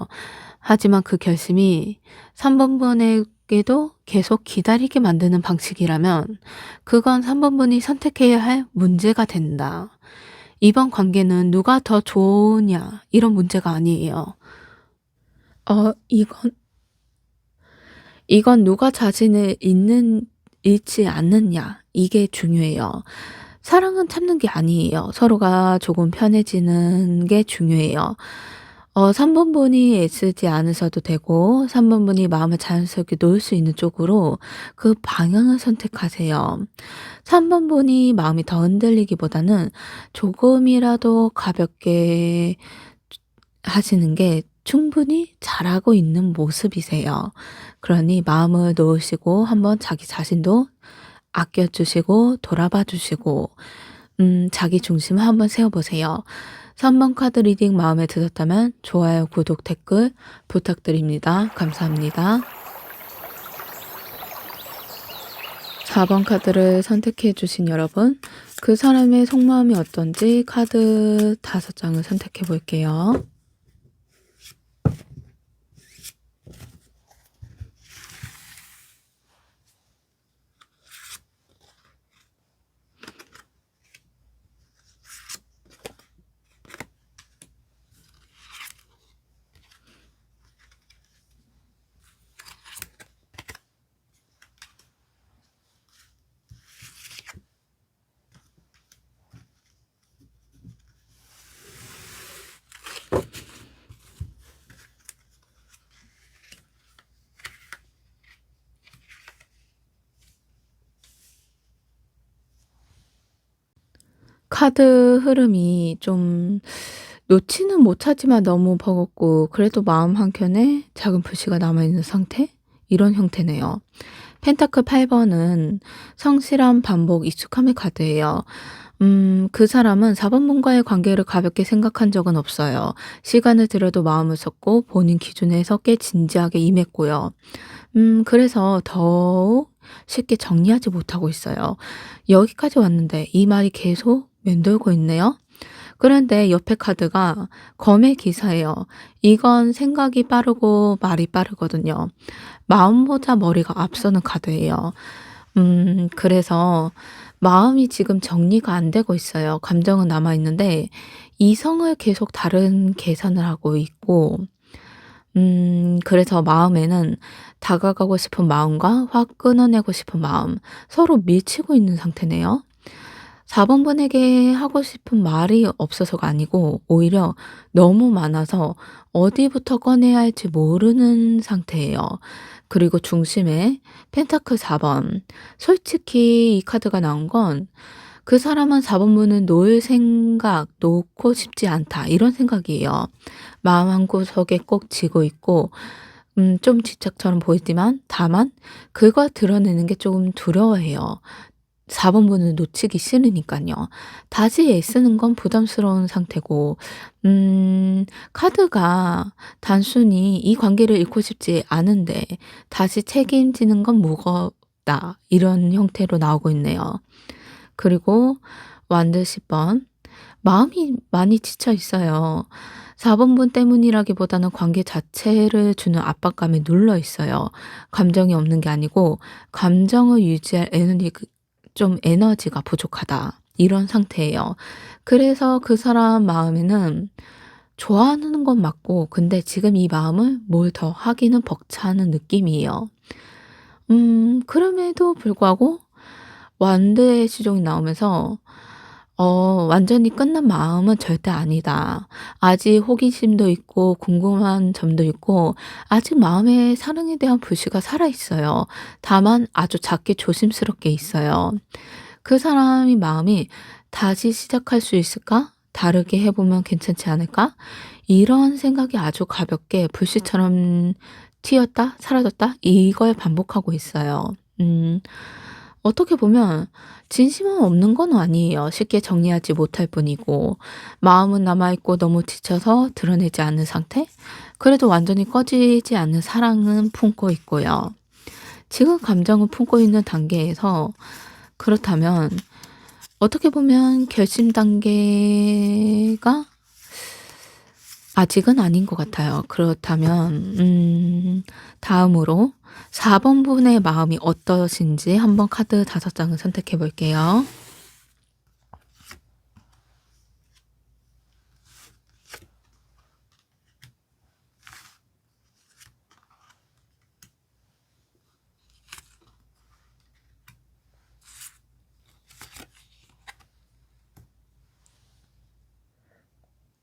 하지만 그 결심이 3 번분에게도 계속 기다리게 만드는 방식이라면 그건 3 번분이 선택해야 할 문제가 된다. 이번 관계는 누가 더 좋으냐 이런 문제가 아니에요. 이건 누가 자신을 잃지 않느냐 이게 중요해요. 사랑은 참는 게 아니에요. 서로가 조금 편해지는 게 중요해요. 3 번분이 애쓰지 않으셔도 되고 3 번분이 마음을 자연스럽게 놓을 수 있는 쪽으로 그 방향을 선택하세요. 3 번분이 마음이 더 흔들리기보다는 조금이라도 가볍게 하시는 게 충분히 잘하고 있는 모습이세요. 그러니 마음을 놓으시고 한번 자기 자신도 아껴 주시고 돌아봐 주시고 자기 중심을 한번 세워 보세요. 3번 카드 리딩 마음에 드셨다면 좋아요, 구독, 댓글 부탁드립니다. 감사합니다. 4번 카드를 선택해 주신 여러분, 그 사람의 속마음이 어떤지 카드 5 장을 선택해 볼게요. 카드 흐름이 좀 놓지는 못하지만 너무 버겁고 그래도 마음 한켠에 작은 불씨가 남아있는 상태? 이런 형태네요. 펜타클 8 번은 성실함, 반복, 익숙함의 카드예요. 그 사람은 4 번분과의 관계를 가볍게 생각한 적은 없어요. 시간을 들여도 마음을 썼고 본인 기준에서 꽤 진지하게 임했고요. 그래서 더욱 쉽게 정리하지 못하고 있어요. 여기까지 왔는데 이 말이 계속 맴돌고 있네요. 그런데 옆에 카드가 검의 기사예요. 이건 생각이 빠르고 말이 빠르거든요. 마음보다 머리가 앞서는 카드예요. 그래서 마음이 지금 정리가 안 되고 있어요. 감정은 남아 있는데 이성을 계속 다른 계산을 하고 있고 그래서 마음에는 다가가고 싶은 마음과 확 끊어내고 싶은 마음 서로 밀치고 있는 상태네요. 4 번분에게 하고 싶은 말이 없어서가 아니고 오히려 너무 많아서 어디부터 꺼내야 할지 모르는 상태예요. 그리고 중심에 펜타클 4 번. 솔직히 이 카드가 나온 건 '그 사람은 4 번분은 놓을 생각, 놓고 싶지 않다.' 이런 생각이에요. 마음 한구석에 꼭 쥐고 있고 좀 집착처럼 보이지만 다만 그걸 드러내는 게 조금 두려워해요. 4 번분을 놓치기 싫으니깐요. 다시 애쓰는 건 부담스러운 상태고 카드가 단순히 이 관계를 잃고 싶지 않은데 다시 책임지는 건 무겁다. 이런 형태로 나오고 있네요. 그리고 완드 10 번. 마음이 많이 지쳐 있어요. 4 번분 때문이라기보다는 관계 자체를 주는 압박감에 눌려 있어요. 감정이 없는 게 아니고 감정을 유지할 에너지가 부족하다. 이런 상태예요. 그래서 그 사람 마음에는 좋아하는 건 맞고 근데 지금 이 마음을 뭘 더 하기는 벅차는 느낌이에요. 그럼에도 불구하고 완드의 시종이 나오면서 완전히 끝난 마음은 절대 아니다. 아직 호기심도 있고 궁금한 점도 있고 아직 마음에 사랑에 대한 불씨가 살아 있어요. 다만 아주 작게 조심스럽게 있어요. 그 사람이 마음이 '다시 시작할 수 있을까? 다르게 해 보면 괜찮지 않을까?' 이런 생각이 아주 가볍게 불씨처럼 튀었다 사라졌다 이걸 반복하고 있어요. 음. 어떻게 보면 진심은 없는 건 아니에요. 쉽게 정리하지 못할 뿐이고 마음은 남아 있고 너무 지쳐서 드러내지 않는 상태? 그래도 완전히 꺼지지 않는 사랑은 품고 있고요. 지금 감정을 품고 있는 단계에서 그렇다면 어떻게 보면 결심 단계가 아직은 아닌 것 같아요. 그렇다면 다음으로 4 번분의 마음이 어떠신지 한번 카드 5 장을 선택해 볼게요.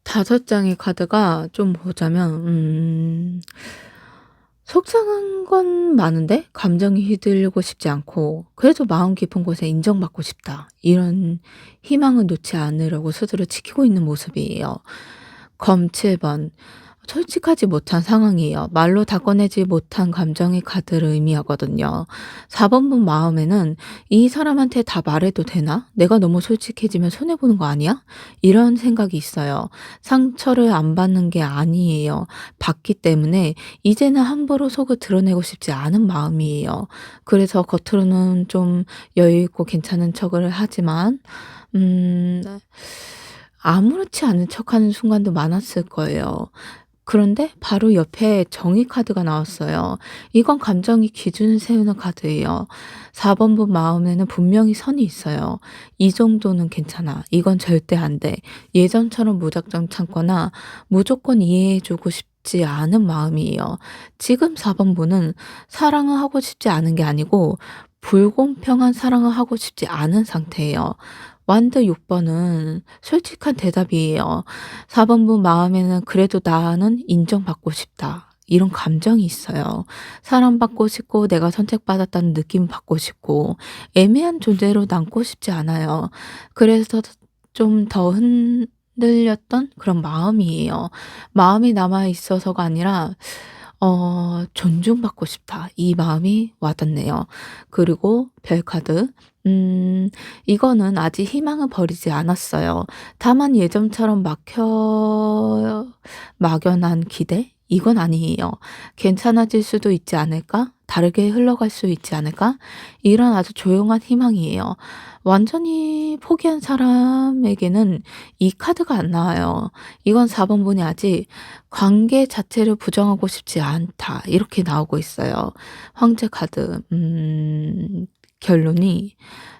다섯 장의 카드가 좀 보자면 속상한 건 많은데 감정이 휘둘리고 싶지 않고 그래도 마음 깊은 곳에 인정받고 싶다. 이런 희망을 놓지 않으려고 스스로 지키고 있는 모습이에요. 검 7 번. 솔직하지 못한 상황이에요. 말로 다 꺼내지 못한 감정의 카드를 의미하거든요. 4 번분 마음에는 '이 사람한테 다 말해도 되나? 내가 너무 솔직해지면 손해 보는 거 아니야?' 이런 생각이 있어요. 상처를 안 받는 게 아니에요. 받기 때문에 이제는 함부로 속을 드러내고 싶지 않은 마음이에요. 그래서 겉으로는 좀 여유 있고 괜찮은 척을 하지만 아무렇지 않은 척하는 순간도 많았을 거예요. 그런데 바로 옆에 정의 카드가 나왔어요. 이건 감정이 기준을 세우는 카드예요. 4 번분 마음에는 분명히 선이 있어요. '이 정도는 괜찮아. 이건 절대 안 돼.' 예전처럼 무작정 참거나 무조건 이해해 주고 싶지 않은 마음이에요. 지금 4 번분은 사랑을 하고 싶지 않은 게 아니고 불공평한 사랑을 하고 싶지 않은 상태예요. 완드 6 번은 솔직한 대답이에요. 4 번분 마음에는 '그래도 나는 인정받고 싶다.' 이런 감정이 있어요. 사랑받고 싶고 내가 선택받았다는 느낌을 받고 싶고 애매한 존재로 남고 싶지 않아요. 그래서 좀 더 흔들렸던 그런 마음이에요. 마음이 남아 있어서가 아니라 '존중받고 싶다.' 이 마음이 와 닿네요. 그리고 별 카드. 이거는 아직 희망을 버리지 않았어요. 다만 예전처럼 막연한 기대? 이건 아니에요. '괜찮아질 수도 있지 않을까? 다르게 흘러갈 수 있지 않을까?' 이런 아주 조용한 희망이에요. 완전히 포기한 사람에게는 이 카드가 안 나와요. 이건 4 번분이 아직 '관계 자체를 부정하고 싶지 않다.' 이렇게 나오고 있어요. 황제 카드. 결론이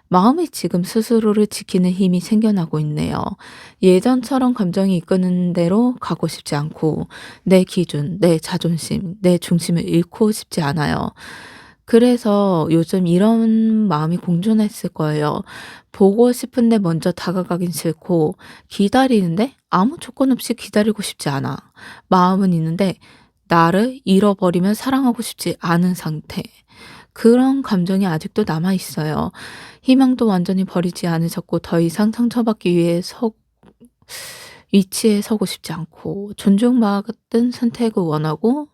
마음이 지금 스스로를 지키는 힘이 생겨나고 있네요. 예전처럼 감정이 이끄는 대로 가고 싶지 않고 내 기준, 내 자존심, 내 중심을 잃고 싶지 않아요. 그래서 요즘 이런 마음이 공존했을 거예요. 보고 싶은데 먼저 다가가긴 싫고 기다리는데 아무 조건 없이 기다리고 싶지 않아. 마음은 있는데 나를 잃어버리면 사랑하고 싶지 않은 상태. 그런 감정이 아직도 남아 있어요. 희망도 완전히 버리지 않으셨고 더 이상 상처받기 위해 위치에 서고 싶지 않고 존중받은 선택을 원하고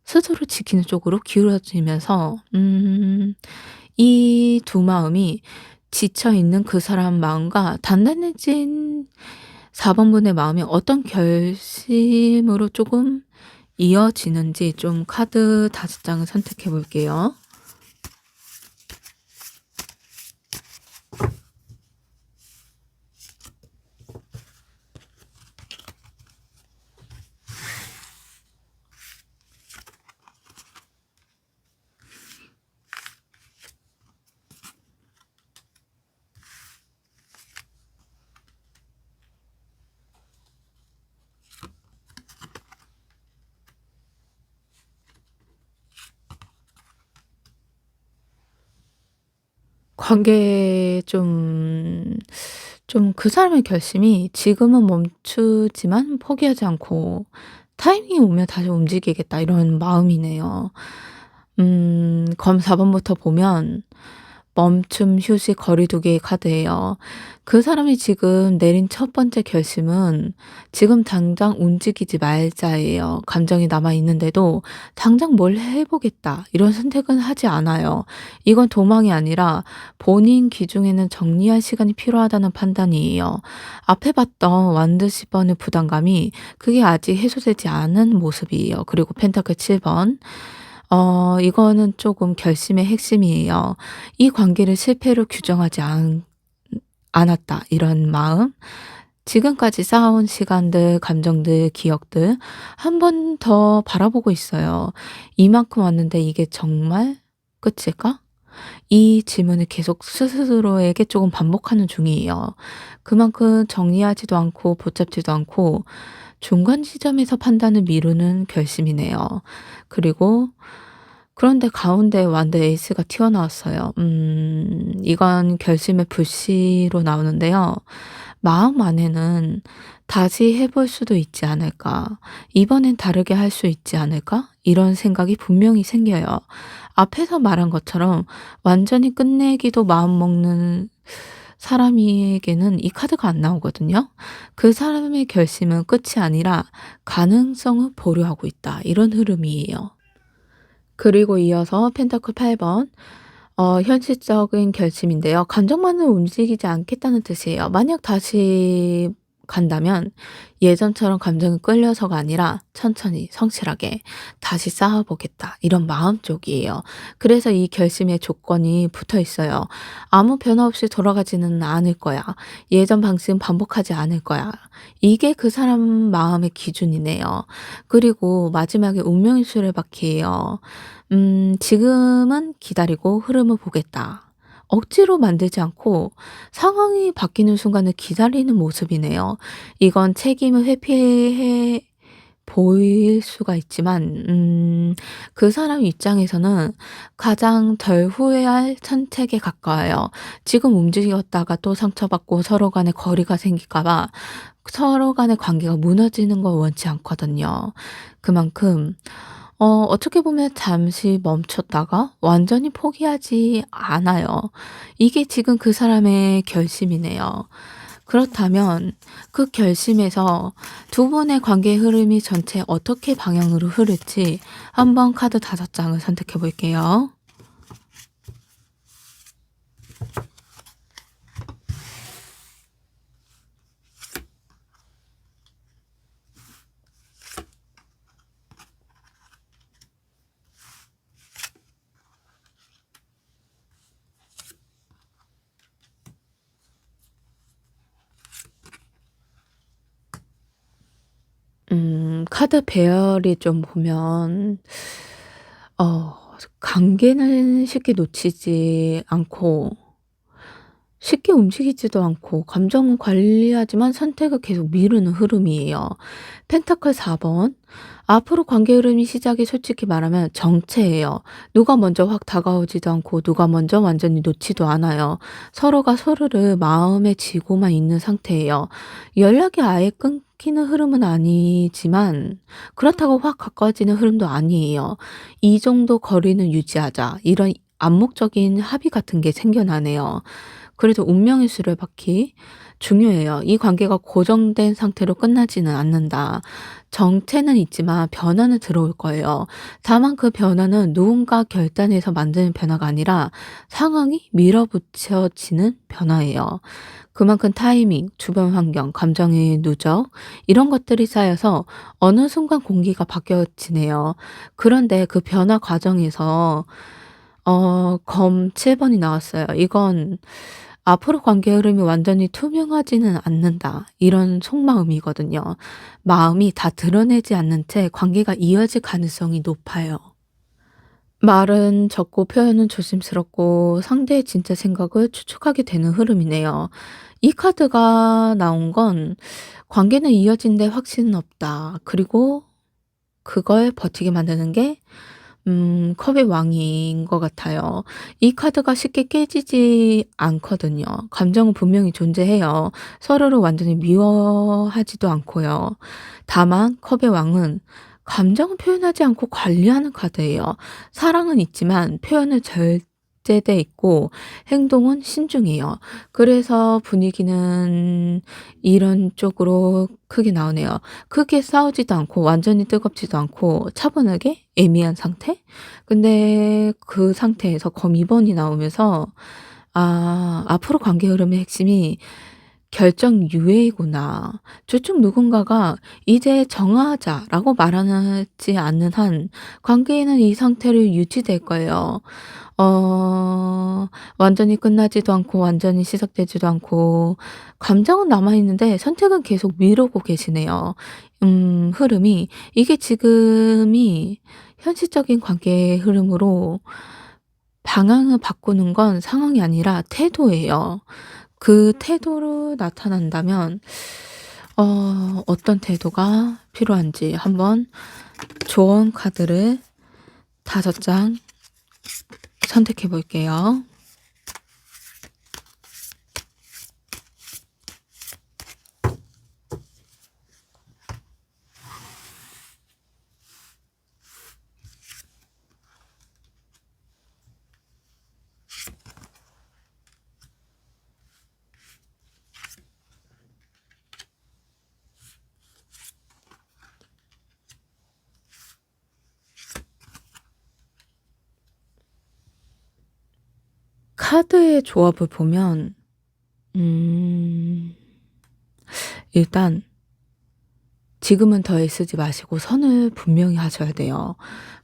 스스로 지키는 쪽으로 기울어지면서 이 두 마음이 지쳐 있는 그 사람 마음과 단단해진 4 번분의 마음이 어떤 결심으로 조금 이어지는지 좀 카드 5 장을 선택해 볼게요. 관계에 좀 그 사람의 결심이 지금은 멈추지만 포기하지 않고 '타이밍이 오면 다시 움직이겠다.' 이런 마음이네요. 검 4 번부터 보면 멈춤, 휴식, 거리두기 카드예요. 그 사람이 지금 내린 첫 번째 결심은 지금 당장 움직이지 말자예요. 감정이 남아 있는데도 당장 뭘 해보겠다 이런 선택은 하지 않아요. 이건 도망이 아니라 본인 기준에는 정리할 시간이 필요하다는 판단이에요. 앞에 봤던 완드 10번의 부담감이 그게 아직 해소되지 않은 모습이에요. 그리고 펜타클 7번. 이거는 조금 결심의 핵심이에요. 이 관계를 실패로 규정하지 않았다. 이런 마음. 지금까지 쌓아온 시간들, 감정들, 기억들 한 번 더 바라보고 있어요. 이만큼 왔는데 이게 정말 끝일까? 이 질문을 계속 스스로에게 조금 반복하는 중이에요. 그만큼 정리하지도 않고 붙잡지도 않고 중간 지점에서 판단을 미루는 결심이네요. 그리고 그런데 가운데 완드 에이스가 튀어나왔어요. 이건 결심의 불씨로 나오는데요. 마음 안에는 '다시 해볼 수도 있지 않을까? 이번엔 다르게 할 수 있지 않을까?' 이런 생각이 분명히 생겨요. 앞에서 말한 것처럼 완전히 끝내기도 마음먹는 사람에게는 이 카드가 안 나오거든요. 그 사람의 결심은 끝이 아니라 가능성을 보류하고 있다. 이런 흐름이에요. 그리고 이어서 펜타클 8 번. 현실적인 결심인데요. 감정만을 움직이지 않겠다는 뜻이에요. 만약 다시 간다면 예전처럼 감정에 끌려서가 아니라 천천히 성실하게 다시 쌓아보겠다. 이런 마음 쪽이에요. 그래서 이 결심의 조건이 붙어 있어요. 아무 변화 없이 돌아가지는 않을 거야. 예전 방식은 반복하지 않을 거야. 이게 그 사람 마음의 기준이네요. 그리고 마지막에 운명의 수레바퀴예요. 지금은 기다리고 흐름을 보겠다. 억지로 만들지 않고 상황이 바뀌는 순간을 기다리는 모습이네요. 이건 책임을 회피해 보일 수가 있지만 그 사람 입장에서는 가장 덜 후회할 선택에 가까워요. 지금 움직였다가 또 상처받고 서로 간에 거리가 생길까 봐 서로 간의 관계가 무너지는 걸 원치 않거든요. 그만큼 어떻게 보면 잠시 멈췄다가 완전히 포기하지 않아요. 이게 지금 그 사람의 결심이네요. 그렇다면 그 결심에서 두 분의 관계의 흐름이 전체 어떻게 방향으로 흐를지 한번 카드 5장을 선택해 볼게요. 카드 배열이 좀 보면 어 관계는 쉽게 놓치지 않고 쉽게 움직이지도 않고 감정은 관리하지만 선택을 계속 미루는 흐름이에요. 펜타클 4 번. 앞으로 관계 흐름이 시작이 솔직히 말하면 정체예요. 누가 먼저 확 다가오지도 않고 누가 먼저 완전히 놓지도 않아요. 서로가 서로를 마음에 쥐고만 있는 상태예요. 연락이 아예 끊기는 흐름은 아니지만 그렇다고 확 가까워지는 흐름도 아니에요. 이 정도 거리는 유지하자. 이런 암묵적인 합의 같은 게 생겨나네요. 그래도 운명의 수레바퀴 중요해요. 이 관계가 고정된 상태로 끝나지는 않는다. 정체는 있지만 변화는 들어올 거예요. 다만 그 변화는 누군가 결단해서 만드는 변화가 아니라 상황이 밀어붙여지는 변화예요. 그만큼 타이밍, 주변 환경, 감정의 누적 이런 것들이 쌓여서 어느 순간 공기가 바뀌어지네요. 그런데 그 변화 과정에서 검 7 번이 나왔어요. 이건 '앞으로 관계 흐름이 완전히 투명하지는 않는다.' 이런 속마음이거든요. 마음이 다 드러내지 않는 채 관계가 이어질 가능성이 높아요. 말은 적고 표현은 조심스럽고 상대의 진짜 생각을 추측하게 되는 흐름이네요. 이 카드가 나온 건 '관계는 이어진데 확신은 없다.' 그리고 그걸 버티게 만드는 게 컵의 왕인 것 같아요. 이 카드가 쉽게 깨지지 않거든요. 감정은 분명히 존재해요. 서로를 완전히 미워하지도 않고요. 다만 컵의 왕은 감정을 표현하지 않고 관리하는 카드예요. 사랑은 있지만 표현을 절제 억제돼 있고 행동은 신중해요. 그래서 분위기는 이런 쪽으로 크게 나오네요. 크게 싸우지도 않고 완전히 뜨겁지도 않고 차분하게 애매한 상태? 근데 그 상태에서 검 2 번이 나오면서 '아 앞으로 관계 흐름의 핵심이 결정 유예구나. 저쪽 누군가가 "이제 정하자."라고 말하지 않는 한 관계는 이 상태로 유지될 거예요. 완전히 끝나지도 않고 완전히 시작되지도 않고 감정은 남아 있는데 선택은 계속 미루고 계시네요. 흐름이. 이게 지금이 현실적인 관계의 흐름으로 방향을 바꾸는 건 상황이 아니라 태도예요. 그 태도로 나타난다면 어떤 태도가 필요한지 한번 조언 카드를 5장 선택해 볼게요. 카드의 조합을 보면 음 일단 지금은 더 애쓰지 마시고 선을 분명히 하셔야 돼요.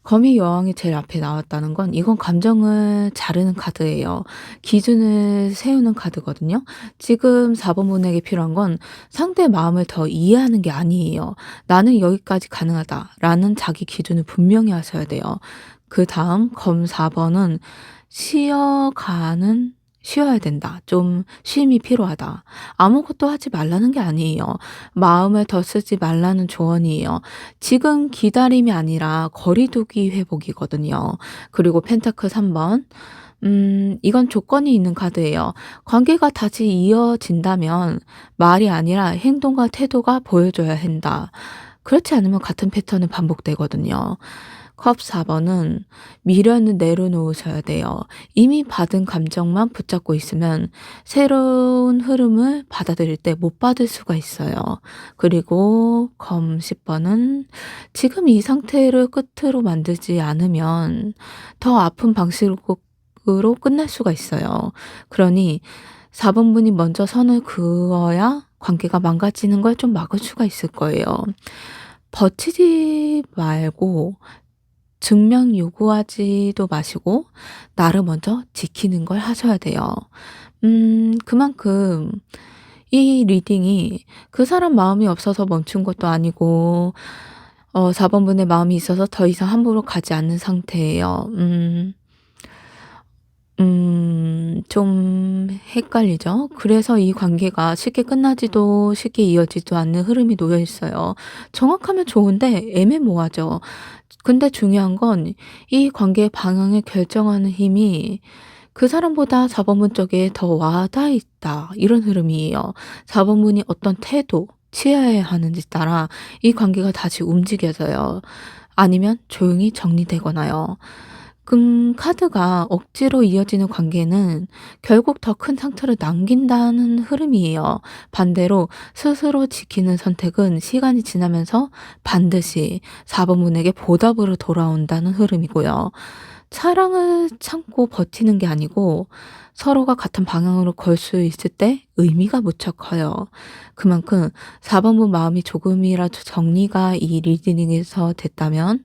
거미 여왕이 제일 앞에 나왔다는 건 이건 감정을 자르는 카드예요. 기준을 세우는 카드거든요. 지금 4번 분에게 필요한 건 상대의 마음을 더 이해하는 게 아니에요. '나는 여기까지 가능하다.'라는 자기 기준을 분명히 하셔야 돼요. 그다음 검 4 번은 쉬어가는 '쉬어야 된다. 좀 쉼이 필요하다.' 아무것도 하지 말라는 게 아니에요. 마음을 더 쓰지 말라는 조언이에요. 지금 기다림이 아니라 거리두기 회복이거든요. 그리고 펜타클 3 번. 이건 조건이 있는 카드예요. 관계가 다시 이어진다면 말이 아니라 행동과 태도가 보여줘야 한다. 그렇지 않으면 같은 패턴은 반복되거든요. 컵 4 번은 미련은 내려놓으셔야 돼요. 이미 받은 감정만 붙잡고 있으면 새로운 흐름을 받아들일 때 못 받을 수가 있어요. 그리고 검 10 번은 지금 이 상태를 끝으로 만들지 않으면 더 아픈 방식으로 끝날 수가 있어요. 그러니 4 번분이 먼저 선을 그어야 관계가 망가지는 걸 좀 막을 수가 있을 거예요. 버티지 말고 증명 요구하지도 마시고 나를 먼저 지키는 걸 하셔야 돼요. 그만큼 이 리딩이 그 사람 마음이 없어서 멈춘 것도 아니고 4 번분의 마음이 있어서 더 이상 함부로 가지 않는 상태예요. 좀 헷갈리죠? 그래서 이 관계가 쉽게 끝나지도 쉽게 이어지지도 않는 흐름이 놓여 있어요. 정확하면 좋은데 애매모호하죠. 근데 중요한 건 이 관계의 방향을 결정하는 힘이 그 사람보다 4 번문 쪽에 더 와닿아 있다. 이런 흐름이에요. 4 번문이 어떤 태도 취해야 하는지 따라 이 관계가 다시 움직여져요. 아니면 조용히 정리되거나요. 카드가 억지로 이어지는 관계는 결국 더 큰 상처를 남긴다는 흐름이에요. 반대로 스스로 지키는 선택은 시간이 지나면서 반드시 4 번분에게 보답으로 돌아온다는 흐름이고요. 사랑을 참고 버티는 게 아니고 서로가 같은 방향으로 걸 수 있을 때 의미가 무척 커요. 그만큼 4 번분 마음이 조금이라도 정리가 이 리디닝에서 됐다면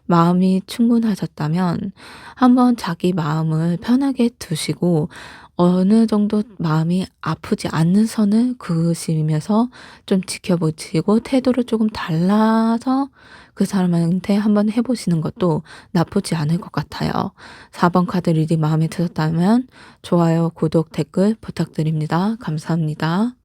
마음이 충분하셨다면 한번 자기 마음을 편하게 두시고 어느 정도 마음이 아프지 않는 선을 그으시면서 좀 지켜보시고 태도를 조금 달라서 그 사람한테 한번 해 보시는 것도 나쁘지 않을 것 같아요. 4번 카드 리딩 마음에 드셨다면 좋아요, 구독, 댓글 부탁드립니다. 감사합니다.